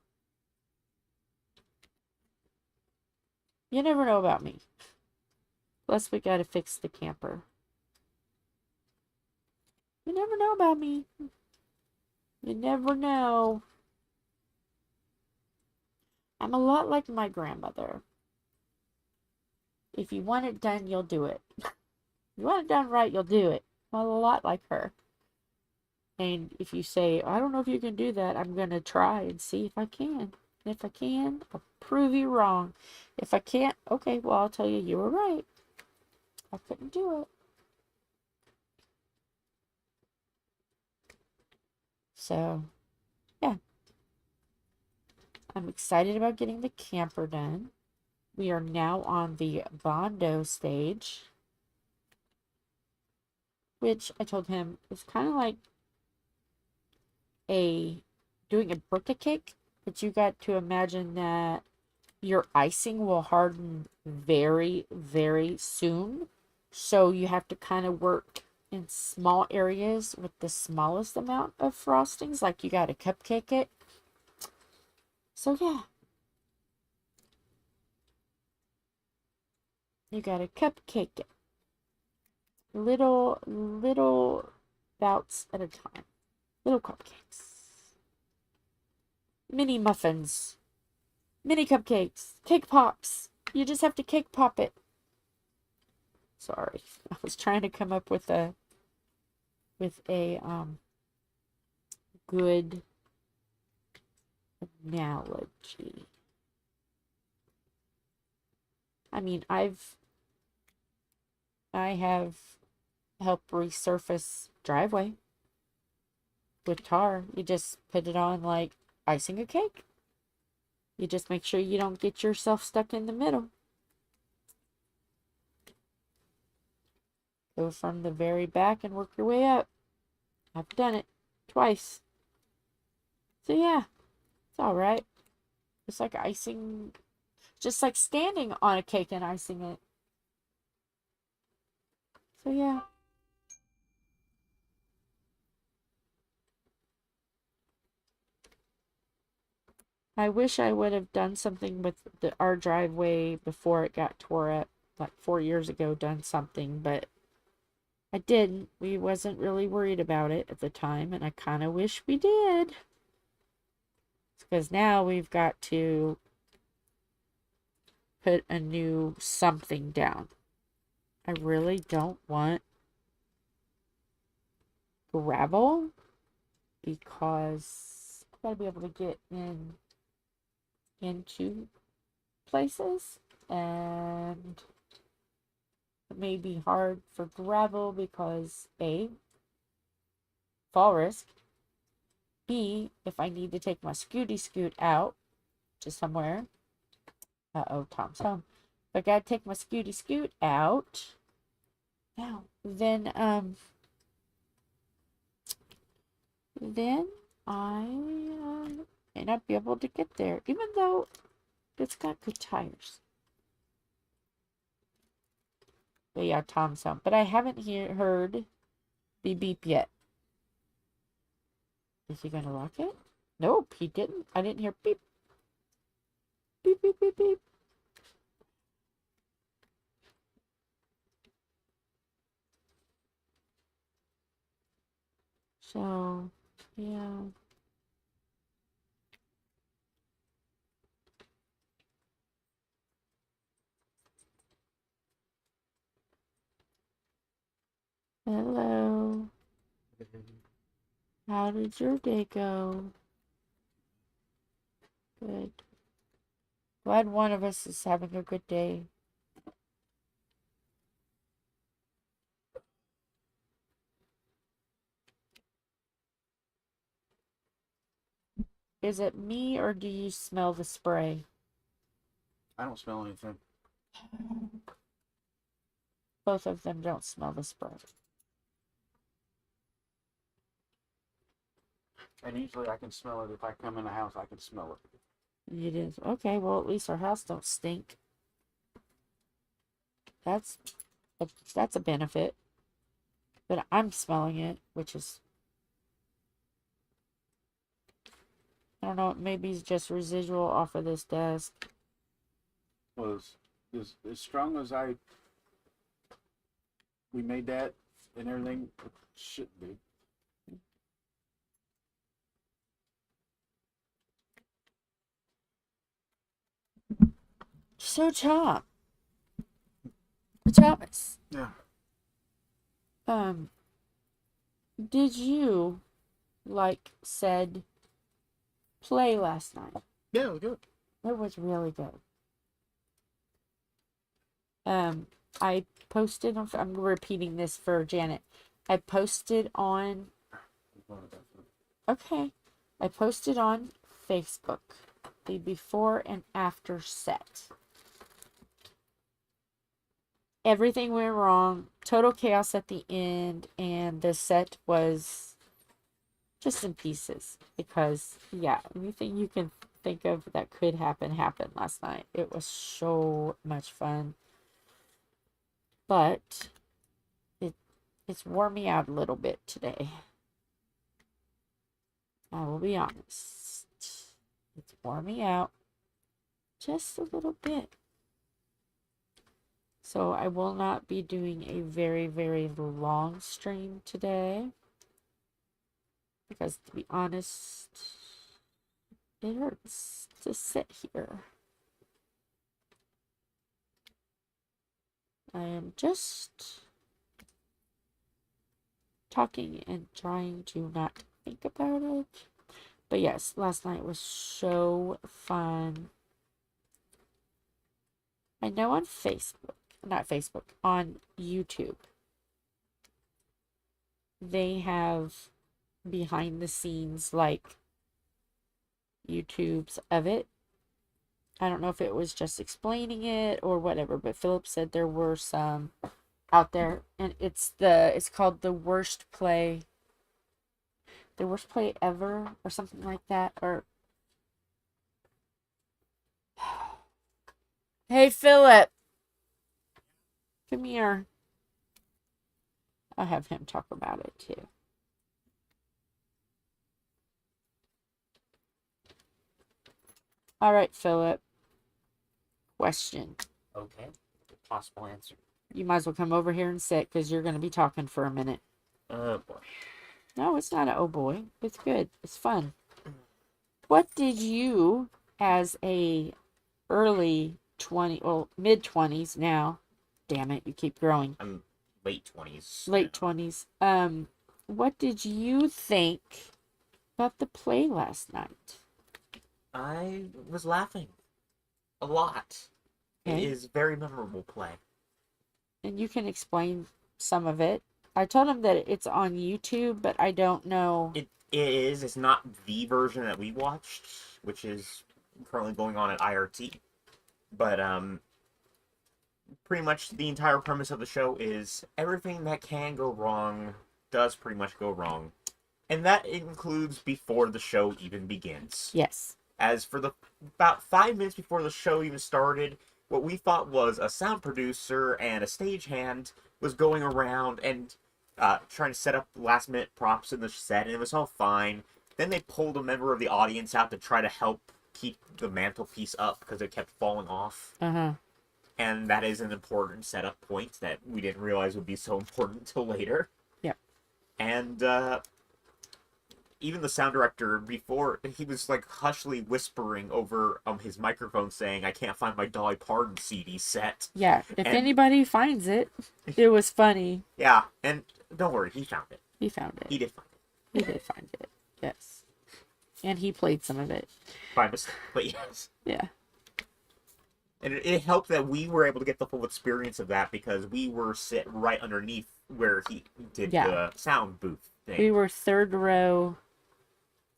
[SPEAKER 1] You never know about me. Plus, we gotta fix the camper. You never know about me. You never know. I'm a lot like my grandmother. If you want it done, you'll do it. You want it done right, you'll do it. I'm a lot like her. And if you say, I don't know if you can do that, I'm going to try and see if I can. And if I can, I'll prove you wrong. If I can't, okay, well, I'll tell you, you were right. I couldn't do it. So, yeah. I'm excited about getting the camper done. We are now on the Bondo stage, which I told him is kind of like doing a birthday cake, but you got to imagine that your icing will harden very, very soon. So you have to kind of work in small areas with the smallest amount of frostings, like you got to cupcake it. So yeah. You got to cupcake it. Little bouts at a time. Little cupcakes. Mini muffins. Mini cupcakes. Cake pops. You just have to cake pop it. Sorry. I was trying to come up with a good analogy. I mean, I have helped resurface driveway with tar. You just put it on like icing a cake. You just make sure you don't get yourself stuck in the middle. Go from the very back and work your way up. I've done it twice. So yeah, it's all right. It's like icing, just like standing on a cake and icing it. So yeah. I wish I would have done something with our driveway before it got tore up, like 4 years ago, done something, but I didn't. We wasn't really worried about it at the time, and I kind of wish we did. Because now we've got to put a new something down. I really don't want gravel because I gotta be able to get into places, and it may be hard for gravel because A, fall risk, B, if I need to take my scooty scoot out to somewhere, Tom's home, if I gotta take my scooty scoot out now, then I may not be able to get there, even though it's got good tires. But yeah, Tom's home. But I haven't heard the beep yet. Is he gonna lock it? Nope, he didn't. I didn't hear beep. Beep, beep, beep, beep. So, yeah. Hello. How did your day go? Good. Glad one of us is having a good day. Is it me or do you smell the spray?
[SPEAKER 3] I don't smell anything.
[SPEAKER 1] Both of them don't smell the spray.
[SPEAKER 3] And usually I can smell it. If I come in the house, I can smell it.
[SPEAKER 1] It is. Okay, well, at least our house don't stink. That's a benefit. But I'm smelling it, which is... I don't know, maybe it's just residual off of this desk.
[SPEAKER 3] Well, as strong as we made that and everything, it should be.
[SPEAKER 1] So, Thomas.
[SPEAKER 3] Yeah.
[SPEAKER 1] Did you, like, said, play last night?
[SPEAKER 3] Yeah, it was good.
[SPEAKER 1] It was really good. I posted on, I'm repeating this for Janet. I posted on, okay, I posted on Facebook the before and after set. Everything went wrong, total chaos at the end, and the set was just in pieces because, yeah, anything you can think of that could happen happened last night. It was so much fun. But it's wore me out a little bit today. I will be honest. It's wore me out just a little bit. So I will not be doing a very, very long stream today. Because to be honest, it hurts to sit here. I am just talking and trying to not think about it. But yes, last night was so fun. I know on Facebook, not Facebook, on YouTube, they have behind the scenes, like, YouTubes of it. I don't know if it was just explaining it or whatever, but Philip said there were some out there, and it's called the worst play ever, or something like that, or... Hey, Philip! Come here. I'll have him talk about it, too. All right, Philip. Question.
[SPEAKER 2] Okay. Possible answer.
[SPEAKER 1] You might as well come over here and sit, because you're going to be talking for a minute.
[SPEAKER 2] Oh, boy.
[SPEAKER 1] No, it's not a oh boy. It's good. It's fun. What did you, as a early 20, well, mid-20s now, damn it, you keep growing.
[SPEAKER 2] I'm late 20s.
[SPEAKER 1] Late 20s. What did you think about the play last night?
[SPEAKER 2] I was laughing a lot.
[SPEAKER 1] Okay.
[SPEAKER 2] It is very memorable play.
[SPEAKER 1] And you can explain some of it. I told him that it's on YouTube, but I don't know.
[SPEAKER 2] It is. It's not the version that we watched, which is currently going on at IRT. But pretty much the entire premise of the show is everything that can go wrong does pretty much go wrong. And that includes before the show even begins.
[SPEAKER 1] Yes.
[SPEAKER 2] As for the about 5 minutes before the show even started, what we thought was a sound producer and a stagehand was going around and trying to set up last-minute props in the set, and it was all fine. Then they pulled a member of the audience out to try to help keep the mantelpiece up because it kept falling off. And that is an important setup point that we didn't realize would be so important until later.
[SPEAKER 1] Yep.
[SPEAKER 2] And even the sound director, before, he was like hushly whispering over his microphone saying, "I can't find my Dolly Parton CD set."
[SPEAKER 1] Yeah, if
[SPEAKER 2] And-
[SPEAKER 1] anybody finds it, it was funny.
[SPEAKER 2] Yeah, and don't worry, he found it.
[SPEAKER 1] He found it.
[SPEAKER 2] He did find it.
[SPEAKER 1] He did find it. Yes. And he played some of it.
[SPEAKER 2] By mistake, but yes.
[SPEAKER 1] Yeah.
[SPEAKER 2] And it helped that we were able to get the full experience of that because we were sit right underneath where he did the sound booth thing.
[SPEAKER 1] We were third row,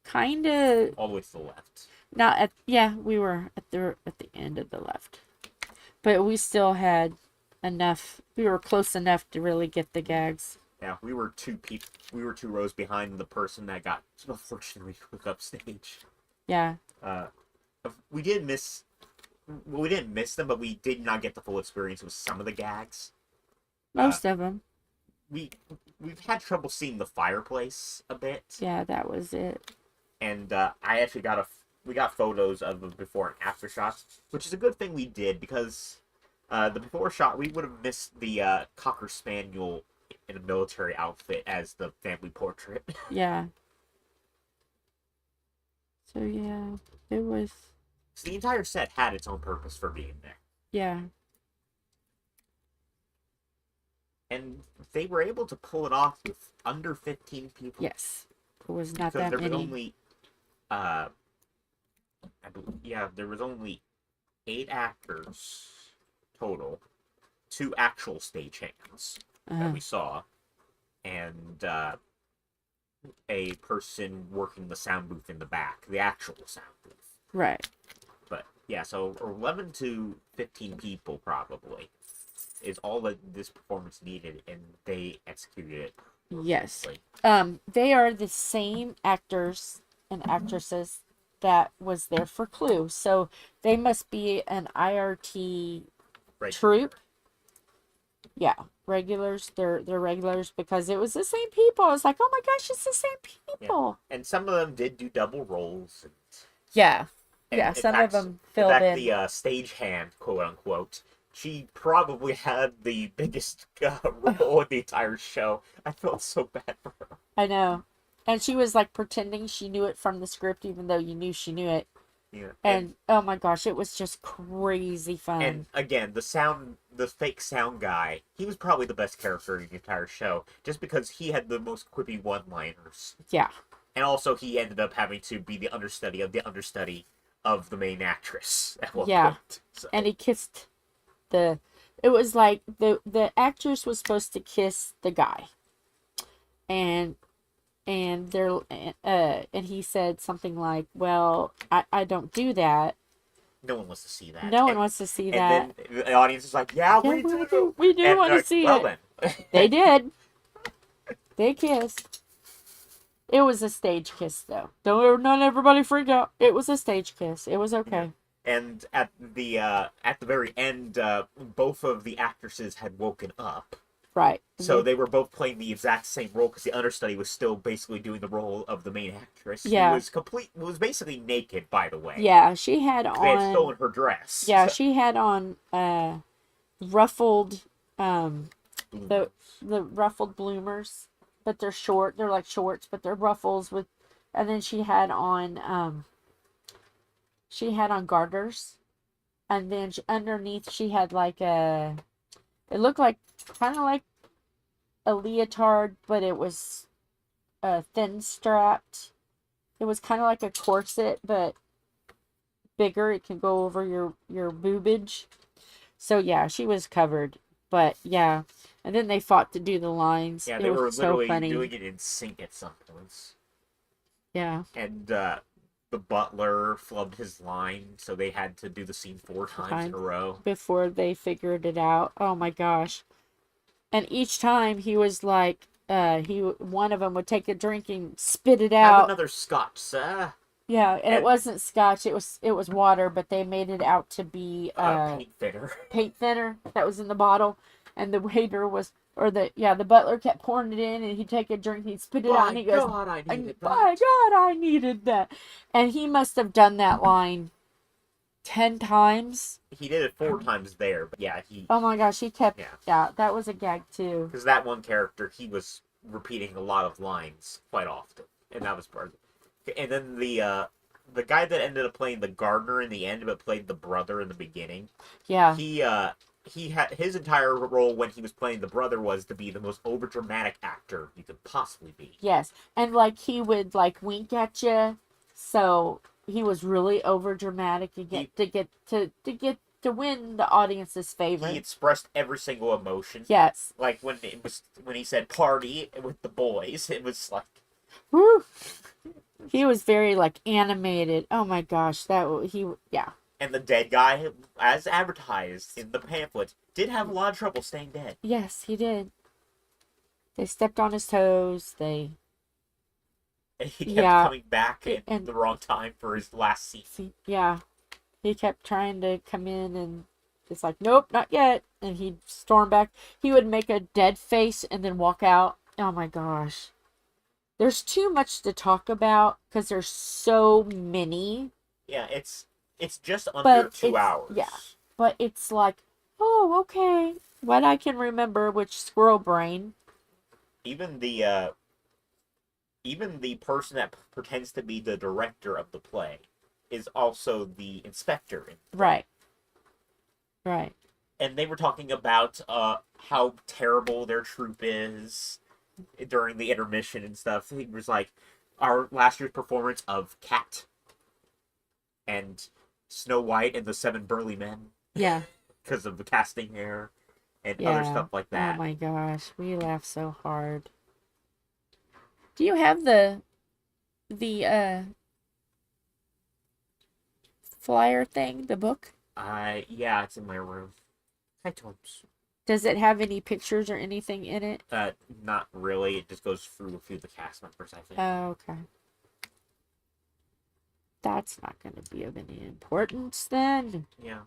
[SPEAKER 1] kind of.
[SPEAKER 2] All the way to the left.
[SPEAKER 1] Not at. Yeah, we were at the end of the left, but we still had enough. We were close enough to really get the gags.
[SPEAKER 2] Yeah, we were two rows behind the person that got unfortunately hooked up stage.
[SPEAKER 1] Yeah.
[SPEAKER 2] We did miss. Well, we didn't miss them, but we did not get the full experience with some of the gags.
[SPEAKER 1] Most of them.
[SPEAKER 2] We've had trouble seeing the fireplace a bit.
[SPEAKER 1] Yeah, that was it.
[SPEAKER 2] And I actually we got photos of the before and after shots, which is a good thing we did because the before shot we would have missed the Cocker Spaniel in a military outfit as the family portrait.
[SPEAKER 1] Yeah. So yeah, it was.
[SPEAKER 2] So the entire set had its own purpose for being there.
[SPEAKER 1] Yeah.
[SPEAKER 2] And they were able to pull it off with under 15 people.
[SPEAKER 1] Yes. It was not
[SPEAKER 2] Because
[SPEAKER 1] that
[SPEAKER 2] there was
[SPEAKER 1] many.
[SPEAKER 2] only, there was only 8 actors total, 2 actual stagehands that we saw, and a person working the sound booth in the back, the actual sound booth.
[SPEAKER 1] Right.
[SPEAKER 2] But yeah, so 11 to 15 people probably is all that this performance needed, and they executed it.
[SPEAKER 1] Yes.
[SPEAKER 2] perfectly.
[SPEAKER 1] They are the same actors and actresses that was there for Clue. So they must be an IRT
[SPEAKER 2] Right.
[SPEAKER 1] troupe. Yeah, regulars. They're regulars because it was the same people. I was like, oh my gosh, it's the same people.
[SPEAKER 2] And some of them did do double roles.
[SPEAKER 1] Yeah.
[SPEAKER 2] And
[SPEAKER 1] Yeah,
[SPEAKER 2] in
[SPEAKER 1] some
[SPEAKER 2] fact-
[SPEAKER 1] of them
[SPEAKER 2] In
[SPEAKER 1] filled
[SPEAKER 2] fact,
[SPEAKER 1] in.
[SPEAKER 2] the stagehand, quote unquote, she probably had the biggest role in the entire show. I felt so bad for her.
[SPEAKER 1] I know. And she was like pretending she knew it from the script, even though you knew she knew it.
[SPEAKER 2] Yeah.
[SPEAKER 1] And oh my gosh, it was just crazy fun.
[SPEAKER 2] And again, the fake sound guy, he was probably the best character in the entire show, just because he had the most quippy one-liners.
[SPEAKER 1] Yeah.
[SPEAKER 2] And also, he ended up having to be the understudy of the main actress at one
[SPEAKER 1] Yeah.
[SPEAKER 2] point. So,
[SPEAKER 1] And he kissed it was like the actress was supposed to kiss the guy. And he said something like, well, I don't do that.
[SPEAKER 2] no one wants to see that.
[SPEAKER 1] No one wants to see that.
[SPEAKER 2] And then the audience is like, yeah,
[SPEAKER 1] Yeah,
[SPEAKER 2] we do.
[SPEAKER 1] we do
[SPEAKER 2] And
[SPEAKER 1] want
[SPEAKER 2] they're
[SPEAKER 1] to see
[SPEAKER 2] well,
[SPEAKER 1] it.
[SPEAKER 2] then.
[SPEAKER 1] They did. They kissed. It was a stage kiss, though. Not everybody freak out. It was a stage kiss. It was okay.
[SPEAKER 2] And at the very end, both of the actresses had woken up.
[SPEAKER 1] Right.
[SPEAKER 2] So they were both playing the exact same role because the understudy was still basically doing the role of the main actress.
[SPEAKER 1] Yeah.
[SPEAKER 2] Who was basically naked, by the way.
[SPEAKER 1] Yeah, she had
[SPEAKER 2] They had
[SPEAKER 1] on.
[SPEAKER 2] stolen her dress.
[SPEAKER 1] Yeah, she had on ruffled the ruffled bloomers, but they're short. They're like shorts, but they're ruffles with, and then she had on garters, and then underneath she had like it looked like kind of like a leotard, but it was thin strapped. It was kind of like a corset, but bigger. It can go over your boobage. So yeah, she was covered. But yeah, and then they fought to do the lines.
[SPEAKER 2] Yeah,
[SPEAKER 1] it
[SPEAKER 2] they
[SPEAKER 1] was
[SPEAKER 2] were
[SPEAKER 1] so
[SPEAKER 2] literally
[SPEAKER 1] funny.
[SPEAKER 2] doing it in sync at some points.
[SPEAKER 1] Yeah.
[SPEAKER 2] And the butler flubbed his line, so they had to do the scene 4 times in a row.
[SPEAKER 1] Before they figured it out. Oh my gosh. And each time he was like, one of them would take a drink and spit it
[SPEAKER 2] Have
[SPEAKER 1] out.
[SPEAKER 2] another scotch, sir.
[SPEAKER 1] Yeah, and it wasn't scotch. It was water, but they made it out to be
[SPEAKER 2] paint thinner.
[SPEAKER 1] paint thinner that was in the bottle, and the waiter was, or the butler kept pouring it in, and he'd take a drink, he'd spit it out, and he goes,
[SPEAKER 2] God, I needed
[SPEAKER 1] "By God, I needed that," and he must have done that line 10 times.
[SPEAKER 2] He did it 4 times there, but yeah,
[SPEAKER 1] Oh my gosh, he kept.
[SPEAKER 2] Yeah.
[SPEAKER 1] Yeah, that was a gag too.
[SPEAKER 2] Because that one character, he was repeating a lot of lines quite often, and that was part of it. And then the guy that ended up playing the gardener in the end, but played the brother in the beginning.
[SPEAKER 1] Yeah.
[SPEAKER 2] He had his entire role when he was playing the brother was to be the most overdramatic actor you could possibly be.
[SPEAKER 1] Yes, and like he would like wink at you, so he was really overdramatic to win the audience's favor.
[SPEAKER 2] He expressed every single emotion.
[SPEAKER 1] Yes.
[SPEAKER 2] Like when he said party with the boys, it was like,
[SPEAKER 1] woo. He was very like animated. Oh my gosh, yeah.
[SPEAKER 2] And the dead guy, as advertised in the pamphlet, did have a lot of trouble staying dead.
[SPEAKER 1] Yes, he did. They stepped on his toes.
[SPEAKER 2] And he kept coming back at the wrong time for his last scene.
[SPEAKER 1] Yeah. He kept trying to come in, and it's like, nope, not yet. And he'd storm back. He would make a dead face and then walk out. Oh my gosh. There's too much to talk about because there's so many.
[SPEAKER 2] Yeah, it's just under 2 hours.
[SPEAKER 1] Yeah, but it's like, oh, okay. What I can remember, which squirrel brain.
[SPEAKER 2] Even the person that pretends to be the director of the play is also the inspector.
[SPEAKER 1] Right. Right.
[SPEAKER 2] And they were talking about how terrible their troupe is during the intermission and stuff. He was like, our last year's performance of Cat and Snow White and the 7 Burly Men.
[SPEAKER 1] Yeah.
[SPEAKER 2] Because of the casting error and other stuff like that.
[SPEAKER 1] Oh my gosh, we laughed so hard. Do you have the flyer thing, the book?
[SPEAKER 2] Yeah, it's in my room. Hi, Toms.
[SPEAKER 1] Does it have any pictures or anything in it?
[SPEAKER 2] Not really. It just goes through a few of the cast members, I think.
[SPEAKER 1] Oh, okay. That's not going to be of any importance then.
[SPEAKER 2] Yeah.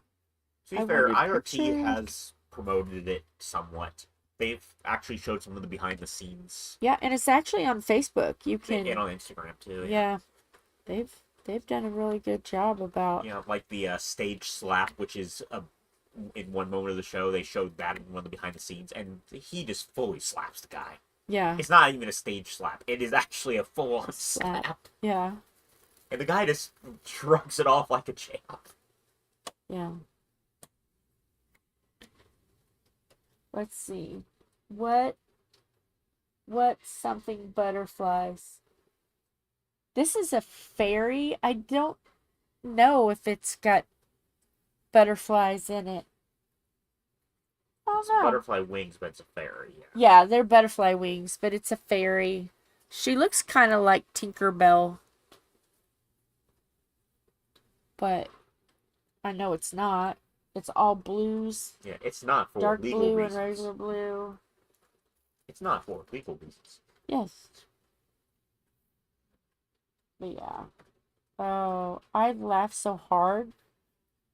[SPEAKER 2] To be fair, IRT has promoted it somewhat. They've actually showed some of the behind the scenes.
[SPEAKER 1] Yeah, and it's actually on Facebook. You can
[SPEAKER 2] and on Instagram too.
[SPEAKER 1] Yeah. They've done a really good job about
[SPEAKER 2] like the stage slap, which is in one moment of the show they showed that in one of the behind the scenes, and he just fully slaps the guy.
[SPEAKER 1] Yeah.
[SPEAKER 2] It's not even a stage slap. It is actually a full-on slap.
[SPEAKER 1] Yeah.
[SPEAKER 2] And the guy just shrugs it off like a champ.
[SPEAKER 1] Yeah. Let's see. What's something butterflies? This is a fairy. I don't know if it's got butterflies in it. I don't know.
[SPEAKER 2] Butterfly wings, but it's a fairy.
[SPEAKER 1] Yeah, they're butterfly wings, but it's a fairy. She looks kind of like Tinkerbell. But I know it's not. It's all blues.
[SPEAKER 2] Yeah, it's not for
[SPEAKER 1] dark
[SPEAKER 2] legal
[SPEAKER 1] blue
[SPEAKER 2] reasons.
[SPEAKER 1] and regular blue.
[SPEAKER 2] It's not for legal reasons.
[SPEAKER 1] Yes. But yeah. Oh, I laughed so hard.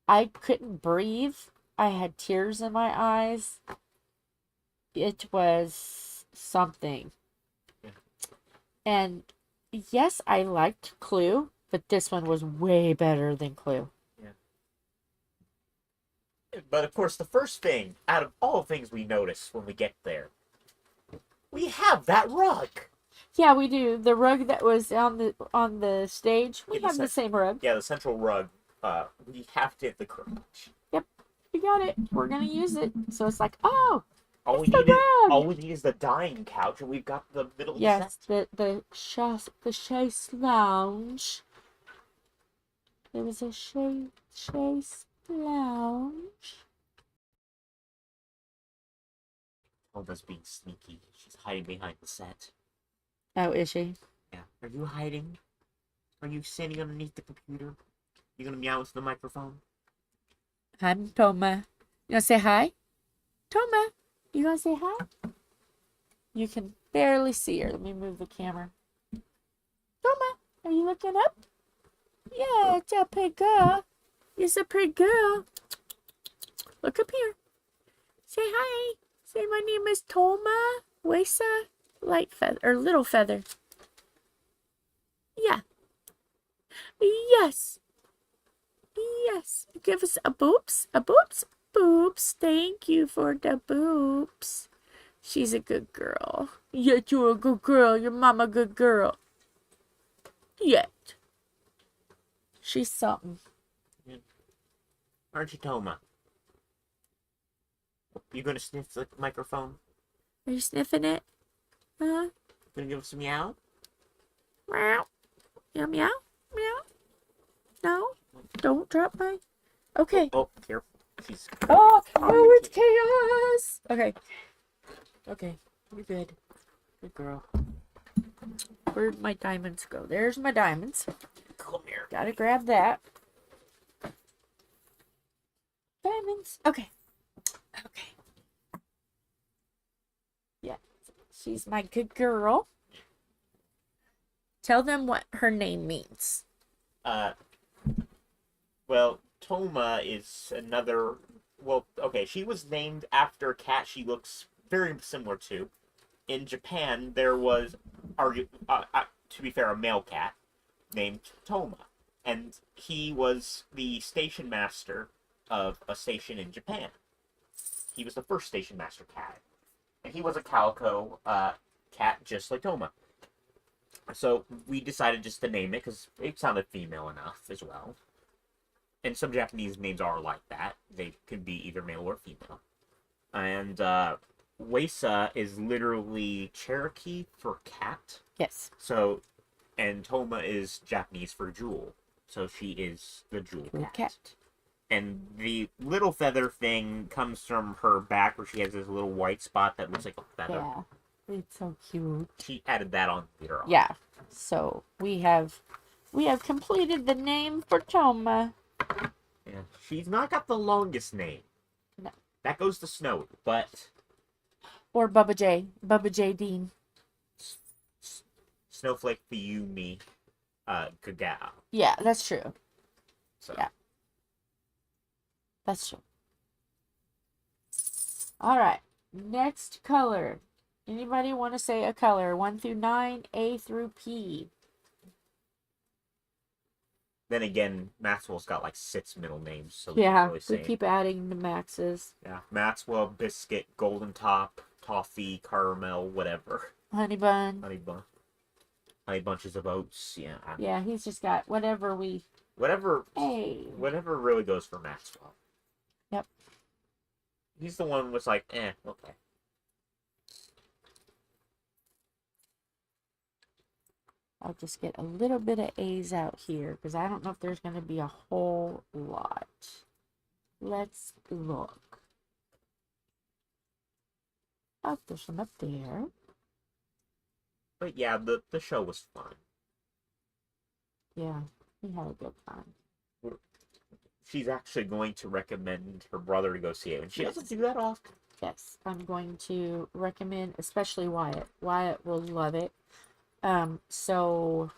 [SPEAKER 1] I couldn't breathe. I had tears in my eyes. It was something.
[SPEAKER 2] Yeah.
[SPEAKER 1] And yes, I liked Clue, but this one was way better than Clue.
[SPEAKER 2] Yeah. But of course, the first thing out of all things we notice when we get there, we have that rug.
[SPEAKER 1] Yeah, we do. The rug that was on the stage, we have the same rug.
[SPEAKER 2] Yeah, the central rug. We have it at the crotch.
[SPEAKER 1] Yep, we got it. We're gonna use it. So it's like, oh,
[SPEAKER 2] all we need is the dining couch, and we've got the middle.
[SPEAKER 1] Yes, the chaise lounge. There was a chaise lounge.
[SPEAKER 2] Almost being sneaky. She's hiding behind the set.
[SPEAKER 1] Oh, is she?
[SPEAKER 2] Yeah. Are you hiding? Are you sitting underneath the computer? You gonna meow into the microphone?
[SPEAKER 1] I'm Toma. You gonna say hi? Toma, you gonna say hi? You can barely see her. Let me move the camera. Toma, are you looking up? Yeah, it's a pretty girl. It's a pretty girl. Look up here. Say hi. Say my name is Toma Wesa Light Feather or Little Feather. Yeah. Yes. Yes. Give us a boops. A boops. Boops. Thank you for the boops. She's a good girl. Yeah, you're a good girl. Your mama a good girl. Yet. She's something.
[SPEAKER 2] Aren't you, Toma? You gonna sniff the microphone?
[SPEAKER 1] Are you sniffing it? Huh?
[SPEAKER 2] Gonna give us a meow?
[SPEAKER 1] Meow. Meow, meow. Meow. No. Don't drop my... Okay.
[SPEAKER 2] Oh, careful. She's...
[SPEAKER 1] Oh, it's chaos. Okay. Okay. You're good. Good girl. Where'd my diamonds go? There's my diamonds.
[SPEAKER 2] Come here.
[SPEAKER 1] Gotta grab that. Diamonds. Okay. Okay. Yeah. She's my good girl. Tell them what her name means.
[SPEAKER 2] Well, Toma is another... Well, okay, she was named after a cat she looks very similar to. In Japan, there was, to be fair, a male cat named Toma. And he was the station master of a station in Japan. He was the first station master cat. And he was a calico cat just like Toma. So we decided just to name it because it sounded female enough as well. And some Japanese names are like that. They could be either male or female. And Wesa is literally Cherokee for cat.
[SPEAKER 1] Yes.
[SPEAKER 2] So, and Toma is Japanese for jewel. So she is the jewel cat. And the little feather thing comes from her back where she has this little white spot that looks like a feather.
[SPEAKER 1] Yeah. It's so cute.
[SPEAKER 2] She added that on later on.
[SPEAKER 1] Yeah. So we have completed the name for Toma.
[SPEAKER 2] Yeah. She's not got the longest name.
[SPEAKER 1] No.
[SPEAKER 2] That goes to Snow, but...
[SPEAKER 1] Or Bubba J. Bubba J. Dean.
[SPEAKER 2] Snowflake Fiyumi Gaga.
[SPEAKER 1] Yeah, that's true.
[SPEAKER 2] So.
[SPEAKER 1] Yeah. That's true. Alright. Next color. Anybody want to say a color? 1 through 9, A through P.
[SPEAKER 2] Then again, Maxwell's got like 6 middle names, so
[SPEAKER 1] Yeah,
[SPEAKER 2] really
[SPEAKER 1] we keep adding the maxes.
[SPEAKER 2] Yeah, Maxwell, Biscuit, Golden Top, Toffee, Caramel, whatever.
[SPEAKER 1] Honey Bun.
[SPEAKER 2] Honey Bunches of Oats, yeah.
[SPEAKER 1] Yeah, he's just got whatever we...
[SPEAKER 2] Whatever really goes for Maxwell.
[SPEAKER 1] Yep.
[SPEAKER 2] He's the one was like, okay.
[SPEAKER 1] I'll just get a little bit of A's out here because I don't know if there's going to be a whole lot. Let's look. Oh, there's some up there.
[SPEAKER 2] But yeah, the show was fun.
[SPEAKER 1] Yeah, we had a good time.
[SPEAKER 2] She's actually going to recommend her brother to go see it, and she
[SPEAKER 1] Yes.
[SPEAKER 2] doesn't do that often.
[SPEAKER 1] Yes, I'm going to recommend, especially Wyatt. Wyatt will love it. So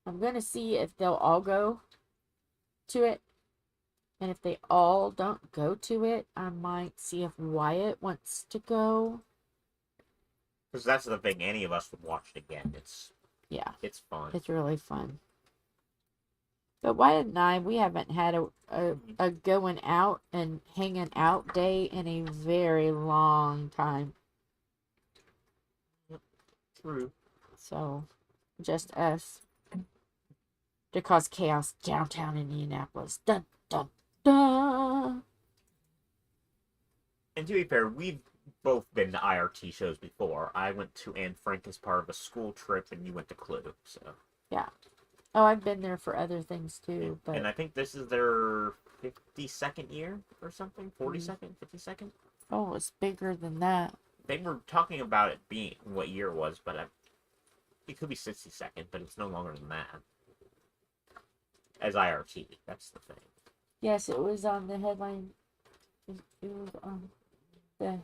[SPEAKER 1] I'm going to see if they'll all go to it. And if they all don't go to it, I might see if Wyatt wants to go.
[SPEAKER 2] Because that's the thing, any of us would watch it again. It's fun.
[SPEAKER 1] It's really fun. But Wyatt and I, we haven't had a going out and hanging out day in a very long time.
[SPEAKER 2] True.
[SPEAKER 1] So, just us. To cause chaos downtown Indianapolis. Dun, dun, dun.
[SPEAKER 2] And to be fair, we've both been to IRT shows before. I went to Anne Frank as part of a school trip, and you went to Clue, so...
[SPEAKER 1] Yeah. Oh, I've been there for other things, too, but...
[SPEAKER 2] And I think this is their 52nd year or something? 42nd? 52nd?
[SPEAKER 1] Oh, it's bigger than that.
[SPEAKER 2] They were talking about it being what year it was, but it could be 62nd, but it's no longer than that. As IRT, that's the thing.
[SPEAKER 1] Yes, it was on the headline. It was on the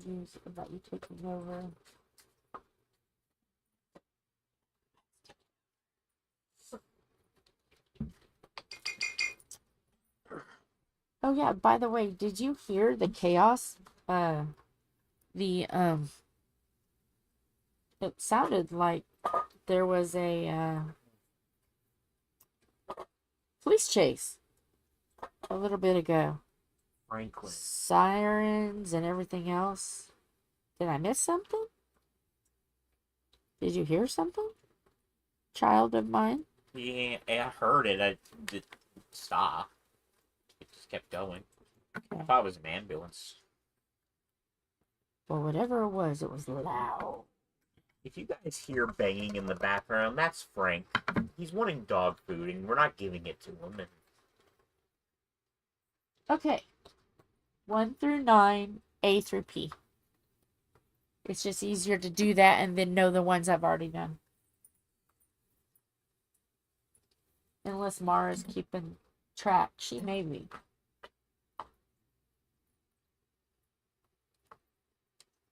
[SPEAKER 1] news about you taking over. Oh yeah, by the way, did you hear the chaos? The it sounded like there was a police chase a little bit ago.
[SPEAKER 2] Franklin.
[SPEAKER 1] Sirens and everything else. Did I miss something? Did you hear something? Child of mine?
[SPEAKER 2] Yeah, I heard it. I did stop. It just kept going. I thought it was an ambulance.
[SPEAKER 1] Well, whatever it was loud.
[SPEAKER 2] If you guys hear banging in the background, that's Frank. He's wanting dog food, and we're not giving it to him. And
[SPEAKER 1] Okay. 1 through 9, A through P. It's just easier to do that and then know the ones I've already done. Unless Mara's keeping track. She may be.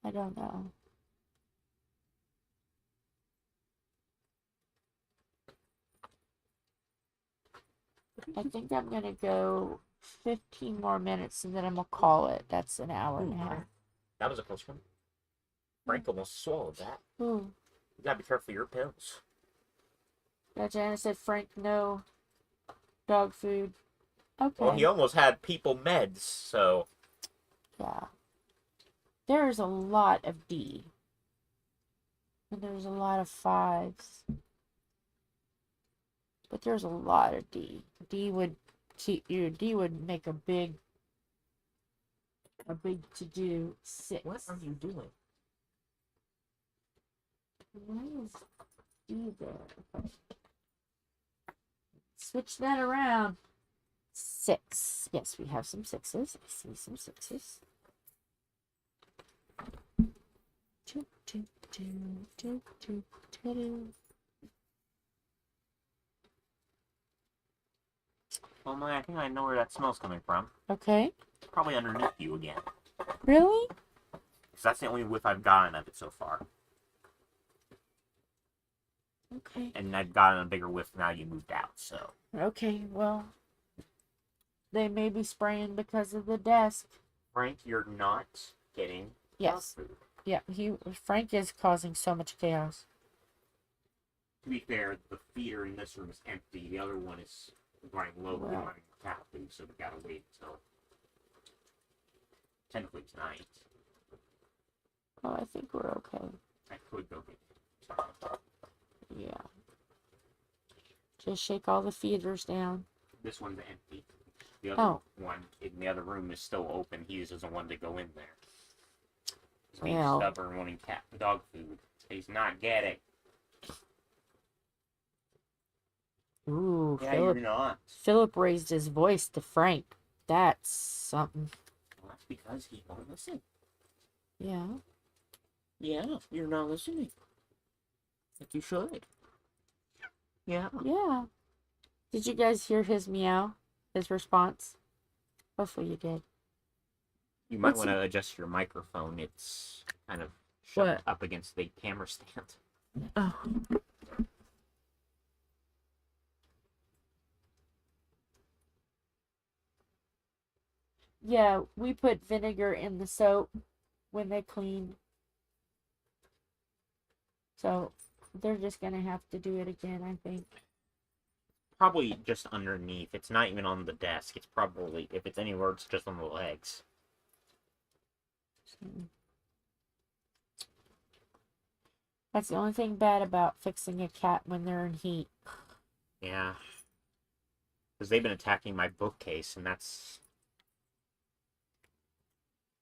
[SPEAKER 1] I don't know. I think I'm going to go 15 more minutes and then I'm going to call it. That's an hour and a half.
[SPEAKER 2] that was a close one. Frank almost swallowed that.
[SPEAKER 1] Ooh.
[SPEAKER 2] You gotta be careful of your pills.
[SPEAKER 1] Yeah, Janice said, Frank, no dog food. Okay.
[SPEAKER 2] Well, he almost had people meds, so...
[SPEAKER 1] Yeah. There's a lot of D. And there's a lot of 5s. But there's a lot of D. D would make a big to-do. 6.
[SPEAKER 2] What are you doing?
[SPEAKER 1] Why is D there? Okay. Switch that around. 6. Yes, we have some 6s. I see some 6s. Choo, choo, choo, choo, choo, choo.
[SPEAKER 2] Well, my, I think I know where that smell's coming from.
[SPEAKER 1] Okay.
[SPEAKER 2] Probably underneath you again.
[SPEAKER 1] Really?
[SPEAKER 2] Because that's the only whiff I've gotten of it so far.
[SPEAKER 1] Okay.
[SPEAKER 2] And I've gotten a bigger whiff now you moved out, so...
[SPEAKER 1] Okay, well, they may be spraying because of the desk.
[SPEAKER 2] Frank, you're not getting
[SPEAKER 1] Yes.
[SPEAKER 2] dog food.
[SPEAKER 1] Yeah, Frank is causing so much chaos.
[SPEAKER 2] To be fair, the feeder in this room is empty. The other one is running low and
[SPEAKER 1] Well.
[SPEAKER 2] running cat food, so we gotta wait until... technically tonight.
[SPEAKER 1] Oh, I think we're okay.
[SPEAKER 2] I could go get it.
[SPEAKER 1] Yeah. Just shake all the feeders down.
[SPEAKER 2] This one's empty. The other
[SPEAKER 1] Oh.
[SPEAKER 2] one in the other room is still open. He doesn't want to go in there. He's being
[SPEAKER 1] Well.
[SPEAKER 2] stubborn, wanting cat dog food. He's not getting.
[SPEAKER 1] Ooh,
[SPEAKER 2] Yeah,
[SPEAKER 1] Philip.
[SPEAKER 2] you're not.
[SPEAKER 1] Philip raised his voice to Frank. That's something.
[SPEAKER 2] Well, that's because he won't listen.
[SPEAKER 1] Yeah.
[SPEAKER 2] Yeah, you're not listening. Like you should. Yeah.
[SPEAKER 1] Yeah. Did you guys hear his meow? His response? Hopefully you did.
[SPEAKER 2] You might
[SPEAKER 1] What's
[SPEAKER 2] want to adjust your microphone. It's kind of shoved
[SPEAKER 1] What?
[SPEAKER 2] up against the camera stand.
[SPEAKER 1] Oh. Yeah, we put vinegar in the soap when they clean. So they're just gonna have to do it again, I think.
[SPEAKER 2] Probably just underneath. It's not even on the desk. It's probably, if it's anywhere, it's just on the legs.
[SPEAKER 1] That's the only thing bad about fixing a cat when they're in heat.
[SPEAKER 2] Yeah. Because they've been attacking my bookcase, and that's...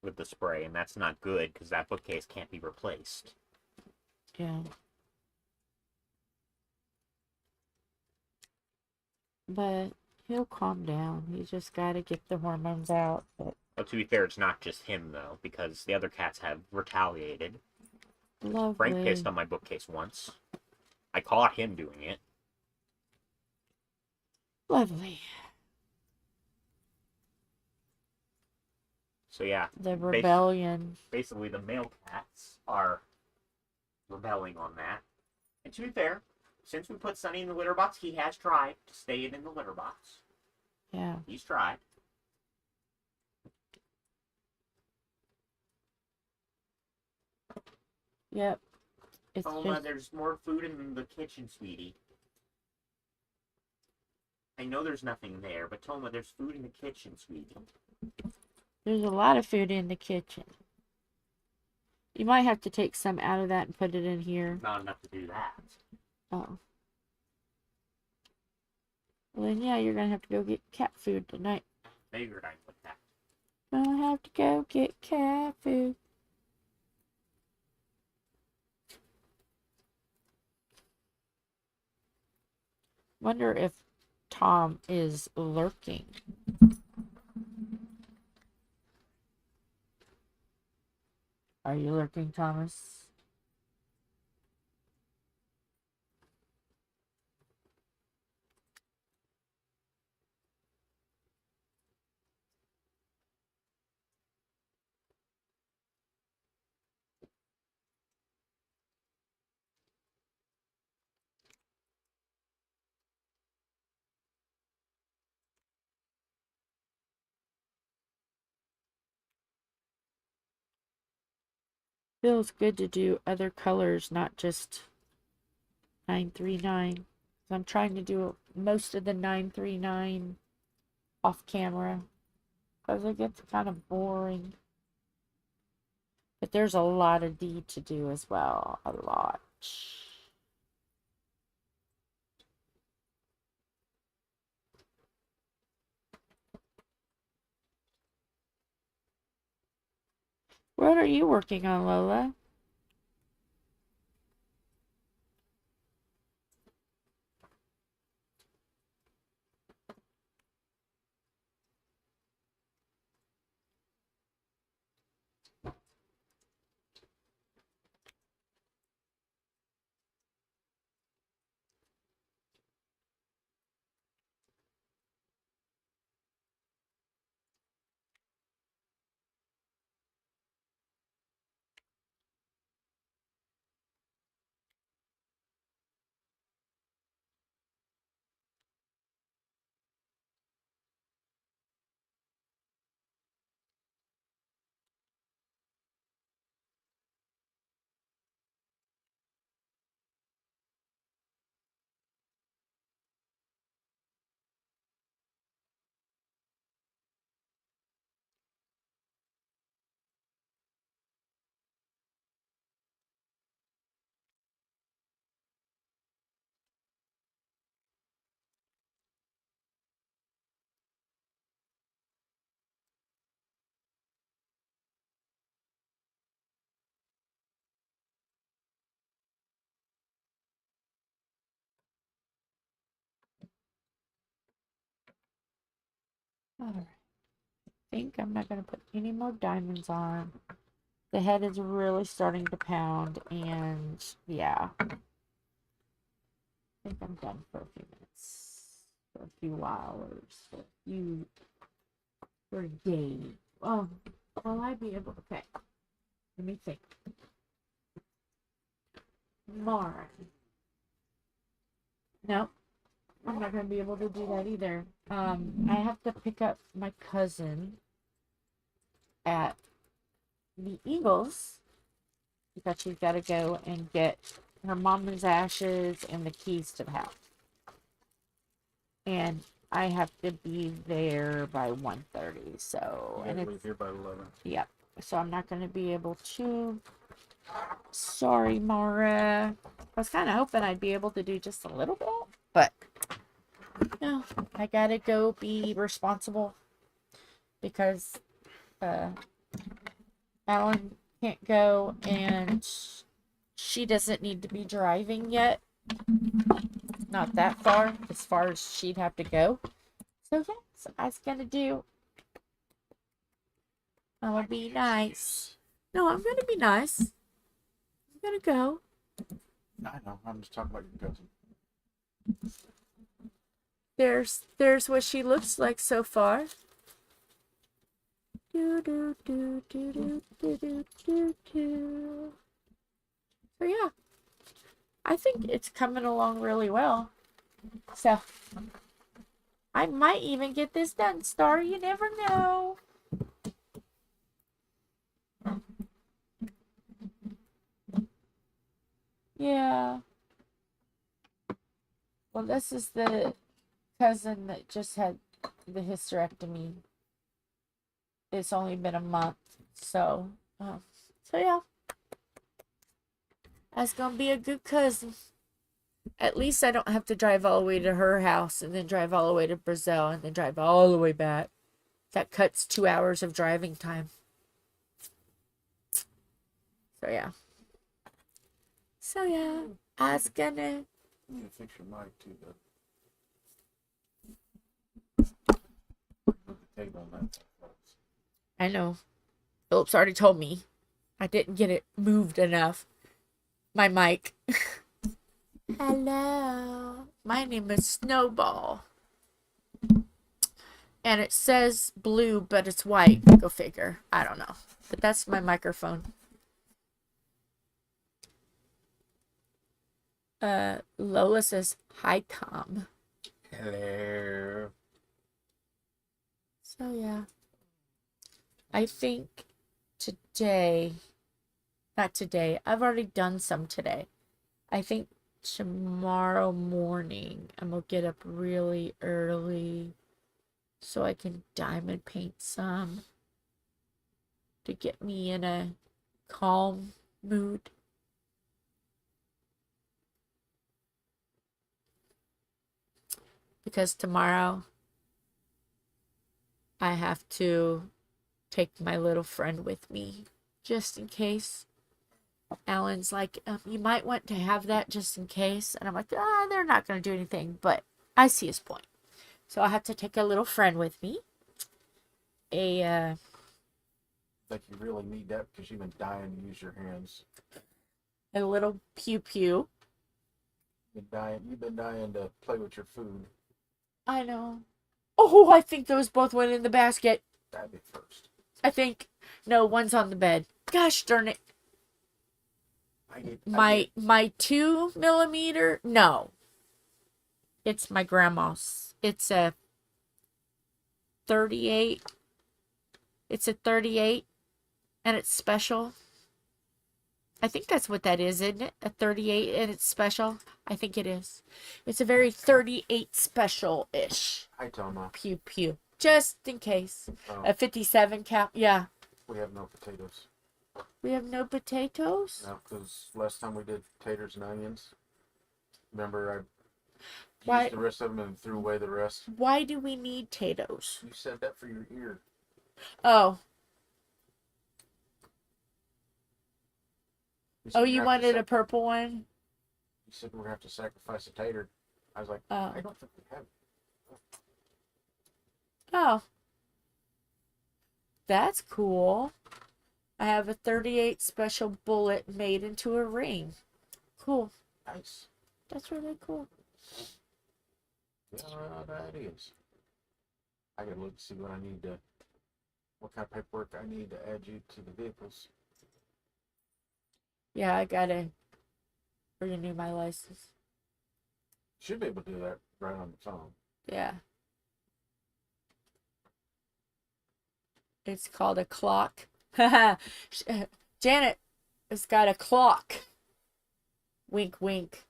[SPEAKER 2] with the spray, and that's not good, because that bookcase can't be replaced.
[SPEAKER 1] Yeah. But he'll calm down. You just gotta get the hormones out. But
[SPEAKER 2] Well, to be fair, it's not just him, though, because the other cats have retaliated.
[SPEAKER 1] lovely.
[SPEAKER 2] Frank pissed on my bookcase once. I caught him doing it.
[SPEAKER 1] Lovely.
[SPEAKER 2] So yeah,
[SPEAKER 1] The rebellion.
[SPEAKER 2] basically the male cats are rebelling on that. And to be fair, since we put Sunny in the litter box, he has tried to stay in the litter box.
[SPEAKER 1] Yeah.
[SPEAKER 2] He's tried.
[SPEAKER 1] Yep. It's
[SPEAKER 2] Toma,
[SPEAKER 1] just,
[SPEAKER 2] there's more food in the kitchen, sweetie. I know there's nothing there, but Toma, there's food in the kitchen, sweetie.
[SPEAKER 1] there's a lot of food in the kitchen. You might have to take some out of that and put it in here.
[SPEAKER 2] Not enough to do that.
[SPEAKER 1] Oh. Well, then, yeah, you're gonna have to go get cat food tonight.
[SPEAKER 2] Maybe we're not with that.
[SPEAKER 1] Gonna have to go get cat food. Wonder if Tom is lurking. Are you lurking, Thomas? Feels good to do other colors, not just 939. I'm trying to do most of the 939 off camera because it gets kind of boring. But there's a lot of D to do as well. A lot. What are you working on, Lola? Alright. I think I'm not going to put any more diamonds on. The head is really starting to pound, and yeah. I think I'm done for a few minutes. For a few hours. For a day. Oh, will I be able? Okay. Let me think. Tomorrow. No, I'm not gonna be able to do that either. I have to pick up my cousin at the Eagles because she's got to go and get her mama's ashes and the keys to the house. And I have to be there by 1:30. So,
[SPEAKER 3] You
[SPEAKER 1] and
[SPEAKER 3] gotta
[SPEAKER 1] it's
[SPEAKER 3] leave here by 11.
[SPEAKER 1] yep. So I'm not gonna be able to. Sorry, Mara. I was kind of hoping I'd be able to do just a little bit, but no, I gotta go be responsible because Alan can't go and she doesn't need to be driving yet. Not that far, as far as she'd have to go. So yeah, so I was gonna do. I'm gonna be nice. No, I'm gonna be nice. I'm gonna go.
[SPEAKER 3] I know. I'm just talking about your cousin.
[SPEAKER 1] There's what she looks like so far. Do do do do do do do do do. So yeah, I think it's coming along really well. So I might even get this done, Star. You never know. Yeah. Well, this is the cousin that just had the hysterectomy. It's only been a month, so yeah. That's gonna be a good cousin. At least I don't have to drive all the way to her house and then drive all the way to Brazil and then drive all the way back. That cuts 2 hours of driving time. So yeah. I was gonna.
[SPEAKER 3] You need to fix your mic too, though. Put the tape on that.
[SPEAKER 1] I know. Phillips already told me I didn't get it moved enough. My mic. Hello. My name is Snowball. And it says blue, but it's white. Go figure. I don't know. But that's my microphone. Lola says, hi, Tom.
[SPEAKER 3] Hello.
[SPEAKER 1] So, yeah. I think today, not today, I've already done some today. I think tomorrow morning, I'm going to get up really early so I can diamond paint some to get me in a calm mood. Because tomorrow I have to take my little friend with me just in case. Alan's like, you might want to have that just in case. And I'm like, they're not going to do anything. But I see his point. So I have to take a little friend with me.
[SPEAKER 3] Like you really need that because you've been dying to use your hands.
[SPEAKER 1] A little pew pew.
[SPEAKER 3] You've been dying to play with your food.
[SPEAKER 1] I know. Oh, I think those both went in the basket.
[SPEAKER 3] That'd be first.
[SPEAKER 1] I think. No, one's on the bed. Gosh darn it. My 2mm? No. It's my grandma's. It's a 38. It's a 38. And it's special. I think that's what that is, isn't it? A 38 and it's special. I think it is. It's a very 38 special-ish.
[SPEAKER 3] Hi, Toma.
[SPEAKER 1] Pew pew. Just in case.
[SPEAKER 3] Oh.
[SPEAKER 1] A 57 count. Yeah.
[SPEAKER 3] We have no potatoes.
[SPEAKER 1] We have no potatoes?
[SPEAKER 3] No, because last time we did taters and onions, remember
[SPEAKER 1] Why-
[SPEAKER 3] used the rest of them and threw away the rest?
[SPEAKER 1] Why do we need potatoes?
[SPEAKER 3] You said that for your ear.
[SPEAKER 1] Oh.
[SPEAKER 3] said
[SPEAKER 1] Oh,
[SPEAKER 3] we're
[SPEAKER 1] you
[SPEAKER 3] gonna have to
[SPEAKER 1] wanted a purple one?
[SPEAKER 3] You said we're going to have to sacrifice a tater. I was like,
[SPEAKER 1] Oh.
[SPEAKER 3] I don't think we have.
[SPEAKER 1] Oh. That's cool. I have a 38 special bullet made into a ring. Cool.
[SPEAKER 3] Nice.
[SPEAKER 1] That's really cool.
[SPEAKER 3] Yeah, that is. I gotta look to see what I need to, what kind of paperwork I need to add you to the vehicles.
[SPEAKER 1] Yeah, I gotta renew my license.
[SPEAKER 3] Should be able to do that right on the phone.
[SPEAKER 1] Yeah. It's called a clock. Janet has got a clock. Wink, wink.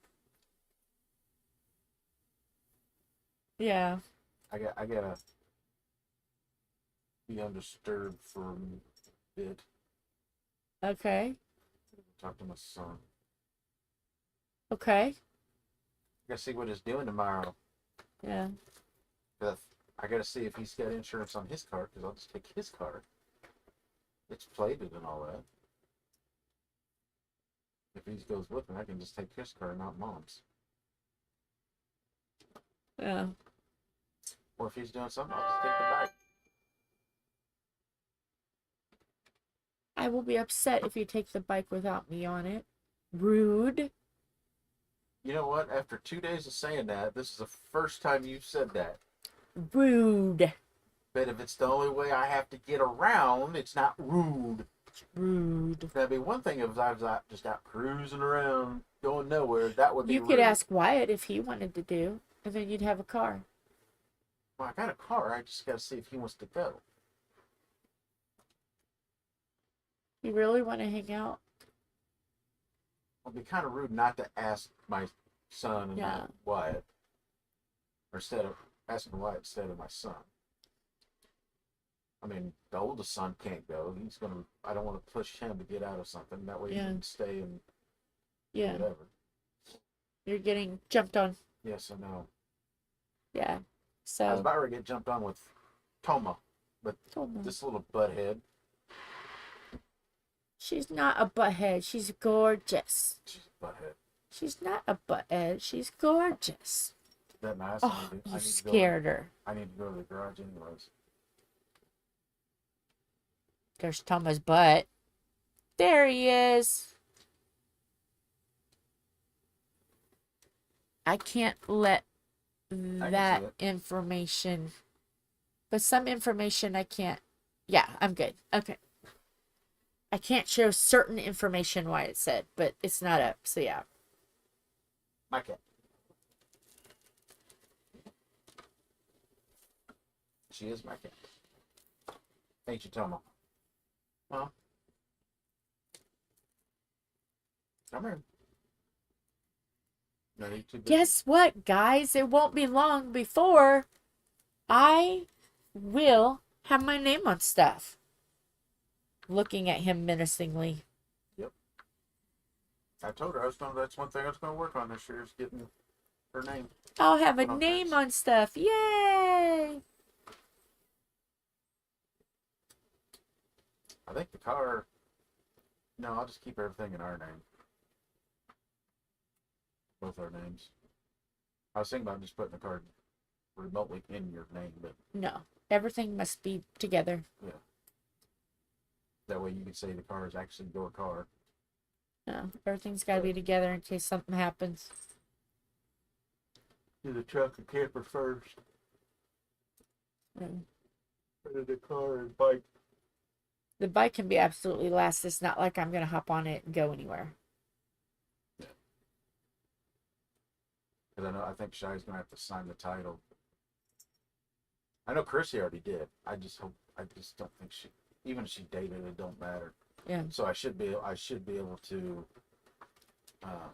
[SPEAKER 1] Yeah.
[SPEAKER 3] I gotta be undisturbed for a bit.
[SPEAKER 1] Okay.
[SPEAKER 3] Talk to my son.
[SPEAKER 1] Okay.
[SPEAKER 3] I gotta see what he's doing tomorrow.
[SPEAKER 1] Yeah.
[SPEAKER 3] I gotta see if he's got insurance on his car, because I'll just take his car. It's plated and all that. If he goes with me, I can just take his car, not mom's.
[SPEAKER 1] Yeah.
[SPEAKER 3] Or if he's doing something, I'll just take the bike.
[SPEAKER 1] I will be upset if you take the bike without me on it. Rude.
[SPEAKER 3] You know what? After 2 days of saying that, this is the first time you've said that.
[SPEAKER 1] Rude.
[SPEAKER 3] But if it's the only way I have to get around, it's not rude.
[SPEAKER 1] Rude.
[SPEAKER 3] That'd be one thing if I was just out cruising around, going nowhere. That would be
[SPEAKER 1] You
[SPEAKER 3] rude.
[SPEAKER 1] could ask Wyatt if he wanted to do, and then you'd have a car.
[SPEAKER 3] Well, I got a car. I just gotta see if he wants to go.
[SPEAKER 1] You really want to hang out?
[SPEAKER 3] it'd be kind of rude not to ask my son and
[SPEAKER 1] Yeah.
[SPEAKER 3] not Wyatt. Or instead of asking Wyatt instead of my son. I mean, the oldest son can't go. I don't want to push him to get out of something. That way he
[SPEAKER 1] Yeah.
[SPEAKER 3] can stay and
[SPEAKER 1] Yeah.
[SPEAKER 3] whatever.
[SPEAKER 1] You're getting jumped on.
[SPEAKER 3] Yes, I know.
[SPEAKER 1] Yeah.
[SPEAKER 3] I was
[SPEAKER 1] So,
[SPEAKER 3] about to get jumped on with Toma, but
[SPEAKER 1] Toma.
[SPEAKER 3] this little butthead,
[SPEAKER 1] She's not a butthead. She's gorgeous.
[SPEAKER 3] she's a butthead.
[SPEAKER 1] She's not a butthead. She's gorgeous.
[SPEAKER 3] That nice.
[SPEAKER 1] Oh,
[SPEAKER 3] I
[SPEAKER 1] you
[SPEAKER 3] need to
[SPEAKER 1] scared her.
[SPEAKER 3] I need to go to the garage anyways.
[SPEAKER 1] There's Toma's butt. There he is. I can't let that
[SPEAKER 3] see it.
[SPEAKER 1] information, but some information I can't. Yeah, I'm good. Okay. I can't show certain information why it said, but it's not up. So yeah.
[SPEAKER 3] My cat. She is my cat. Ain't you, Toma? Huh? Come here. No, you too busy.
[SPEAKER 1] Guess what, guys? It won't be long before I will have my name on stuff. Looking at him menacingly.
[SPEAKER 3] I told her that's one thing I was going to work on this year is getting her name.
[SPEAKER 1] I'll have a
[SPEAKER 3] Put on
[SPEAKER 1] name
[SPEAKER 3] things.
[SPEAKER 1] on stuff. Yay!
[SPEAKER 3] I think the car. No, I'll just keep everything in our name. Both our names. I was thinking about just putting the car remotely in your name, but
[SPEAKER 1] No, everything must be together.
[SPEAKER 3] that way you could say the car is actually your car.
[SPEAKER 1] No, everything's got to be together in case something happens.
[SPEAKER 3] Do the truck and camper first,
[SPEAKER 1] Mm.
[SPEAKER 3] or the car and bike.
[SPEAKER 1] The bike can be absolutely last. It's not like I'm going to hop on it and go anywhere.
[SPEAKER 3] Because I think Shy's gonna have to sign the title. I know Chrissy already did. I just don't think she. Even if she dated, it don't matter.
[SPEAKER 1] Yeah.
[SPEAKER 3] So I should be able to. Because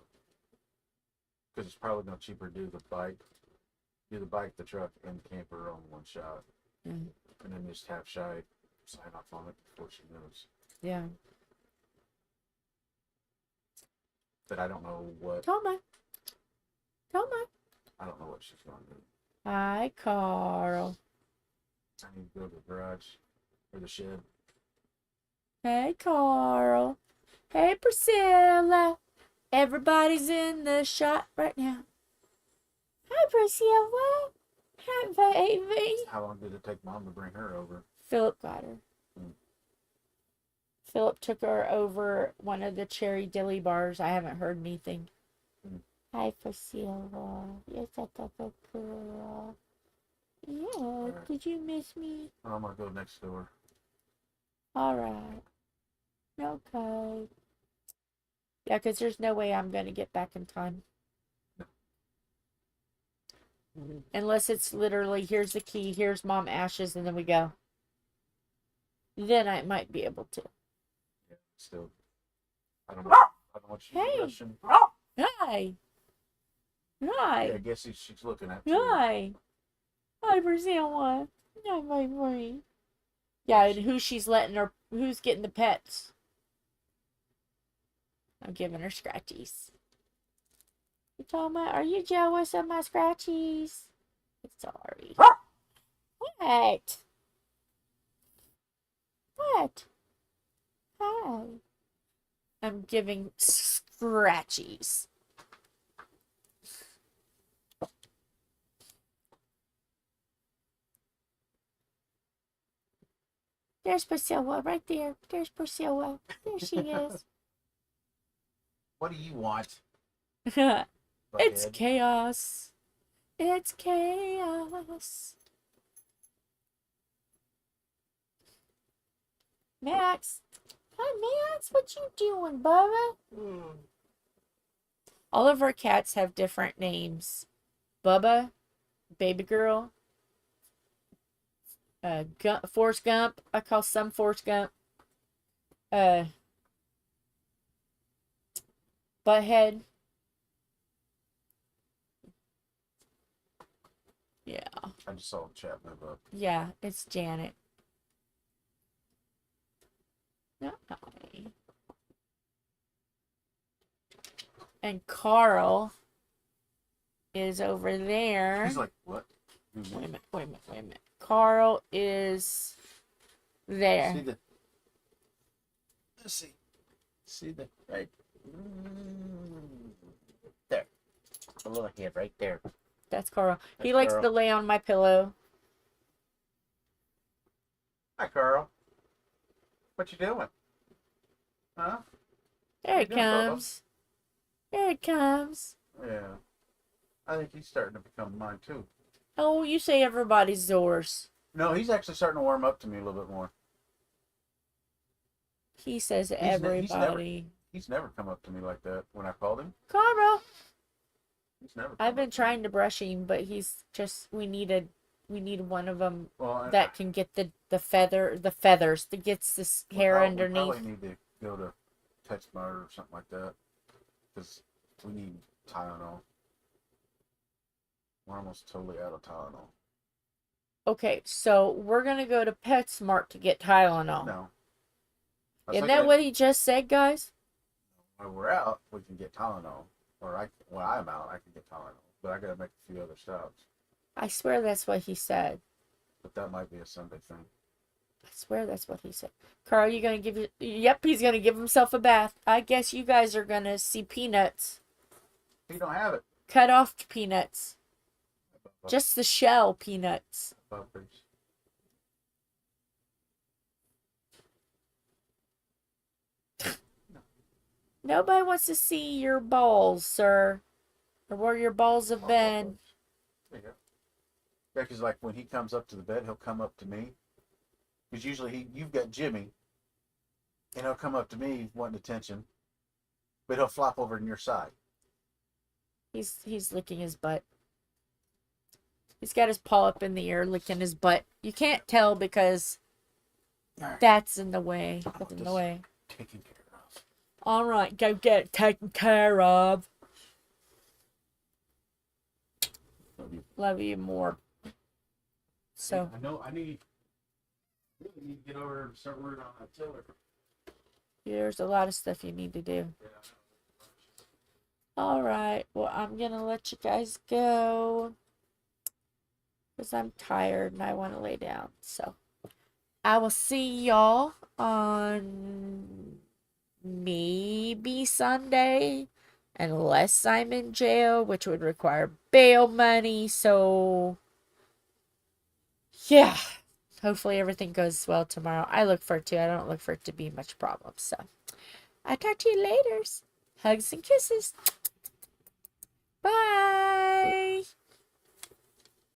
[SPEAKER 3] it's probably gonna cheaper to do the bike, the truck, and the camper on one shot,
[SPEAKER 1] Mm.
[SPEAKER 3] and then just have Shy sign off on it before she knows.
[SPEAKER 1] Yeah.
[SPEAKER 3] But I don't know what.
[SPEAKER 1] Toma. Toma.
[SPEAKER 3] I don't know what she's gonna do.
[SPEAKER 1] Hi, Carl.
[SPEAKER 3] I need to go to the garage or the shed.
[SPEAKER 1] Hey, Carl. Hey, Priscilla. Everybody's in the shot right now. Hi, Priscilla. Hi, baby.
[SPEAKER 3] How long did it take Mom to bring her over?
[SPEAKER 1] Philip got her.
[SPEAKER 3] Mm.
[SPEAKER 1] Philip took her over one of the cherry dilly bars. I haven't heard anything.
[SPEAKER 3] Mm.
[SPEAKER 1] Hi, Priscilla. You're such a good girl. Yeah,
[SPEAKER 3] Alright.
[SPEAKER 1] did you miss me?
[SPEAKER 3] I'm gonna go next door.
[SPEAKER 1] Alright. Okay. Yeah, because there's no way I'm going to get back in time. Unless it's literally, here's the key, here's Mom Ash's, and then we go. Then I might be able to.
[SPEAKER 3] Yeah, still. I don't want you
[SPEAKER 1] Hey.
[SPEAKER 3] rushing.
[SPEAKER 1] Hi. Hi.
[SPEAKER 3] Yeah, I guess she's looking at you.
[SPEAKER 1] Hi. Hi, Priscilla. Hi, my boy. Yeah, and who she's letting her, who's getting the pets. I'm giving her scratchies. You told me, are you jealous of my scratchies? Sorry. What? What? Hi. I'm giving scratchies. There's Priscilla right there. There's Priscilla. There she is.
[SPEAKER 3] What do you want?
[SPEAKER 1] It's
[SPEAKER 3] butthead?
[SPEAKER 1] chaos. It's chaos. Max. Hi, Max. What you doing, Bubba? All of our cats have different names. Bubba, Baby Girl, Forrest Gump. I call some Forrest Gump. Butthead. Yeah.
[SPEAKER 3] I just saw the chat move up.
[SPEAKER 1] Yeah, it's Janet. Okay. And Carl is over there.
[SPEAKER 3] He's like, what?
[SPEAKER 1] Wait a minute, wait a minute, wait a minute. Carl is there.
[SPEAKER 3] See the. Let's see. See the right.
[SPEAKER 2] There. A little head right there.
[SPEAKER 1] That's Carl. He
[SPEAKER 2] That's
[SPEAKER 1] likes
[SPEAKER 2] Carl.
[SPEAKER 1] to lay on my pillow.
[SPEAKER 3] Hi, Carl. What you doing? Huh?
[SPEAKER 1] There
[SPEAKER 3] How
[SPEAKER 1] it
[SPEAKER 3] you doing, Bubba?
[SPEAKER 1] comes. There it comes.
[SPEAKER 3] Yeah. I think he's starting to become mine too.
[SPEAKER 1] Oh, you say everybody's yours.
[SPEAKER 3] No, he's actually starting to warm up to me a little bit more.
[SPEAKER 1] He says
[SPEAKER 3] never-
[SPEAKER 1] everybody.
[SPEAKER 3] He's never come up to me like that when I called him.
[SPEAKER 1] Carl.
[SPEAKER 3] He's never.
[SPEAKER 1] I've been trying to brush him, but he's just, we need one of them
[SPEAKER 3] Well,
[SPEAKER 1] that can get the feathers, that gets this hair
[SPEAKER 3] we
[SPEAKER 1] underneath.
[SPEAKER 3] probably need to go to PetSmart or something like that because we need Tylenol. We're almost totally out of Tylenol.
[SPEAKER 1] Okay, so we're gonna go to PetSmart to get Tylenol.
[SPEAKER 3] No.
[SPEAKER 1] Isn't that what he just said, guys?
[SPEAKER 3] When we're out, we can get Tylenol. Or when I'm out, I can get Tylenol. But I gotta make a few other stops.
[SPEAKER 1] I swear that's what he said.
[SPEAKER 3] But that might be a Sunday thing.
[SPEAKER 1] I swear that's what he said. Carl, you gonna give it? Yep, he's gonna give himself a bath. I guess you guys are gonna see peanuts.
[SPEAKER 3] You don't have it.
[SPEAKER 1] Cut off peanuts. Just the shell peanuts.
[SPEAKER 3] Bumpers.
[SPEAKER 1] Nobody wants to see your balls, sir. Or where your balls have been.
[SPEAKER 3] There you go. Yeah, because like when he comes up to the bed, he'll come up to me. Because usually you've got Jimmy, and he'll come up to me wanting attention, but he'll flop over on your side.
[SPEAKER 1] He's licking his butt. He's got his paw up in the air, licking his butt. You can't tell because that's in the way. That's in the way.
[SPEAKER 3] Taken care of.
[SPEAKER 1] All right, go get it taken care of. Love you more. So
[SPEAKER 3] I know I really need to get over and start working on that tiller.
[SPEAKER 1] there's a lot of stuff you need to do. All right, well, I'm gonna let you guys go because I'm tired and I want to lay down. So I will see y'all on maybe Sunday, unless I'm in jail, which would require bail money. So yeah, hopefully everything goes well tomorrow. I look for it to. I don't look for it to be much problem. So I'll talk to you later. Hugs and kisses. Bye.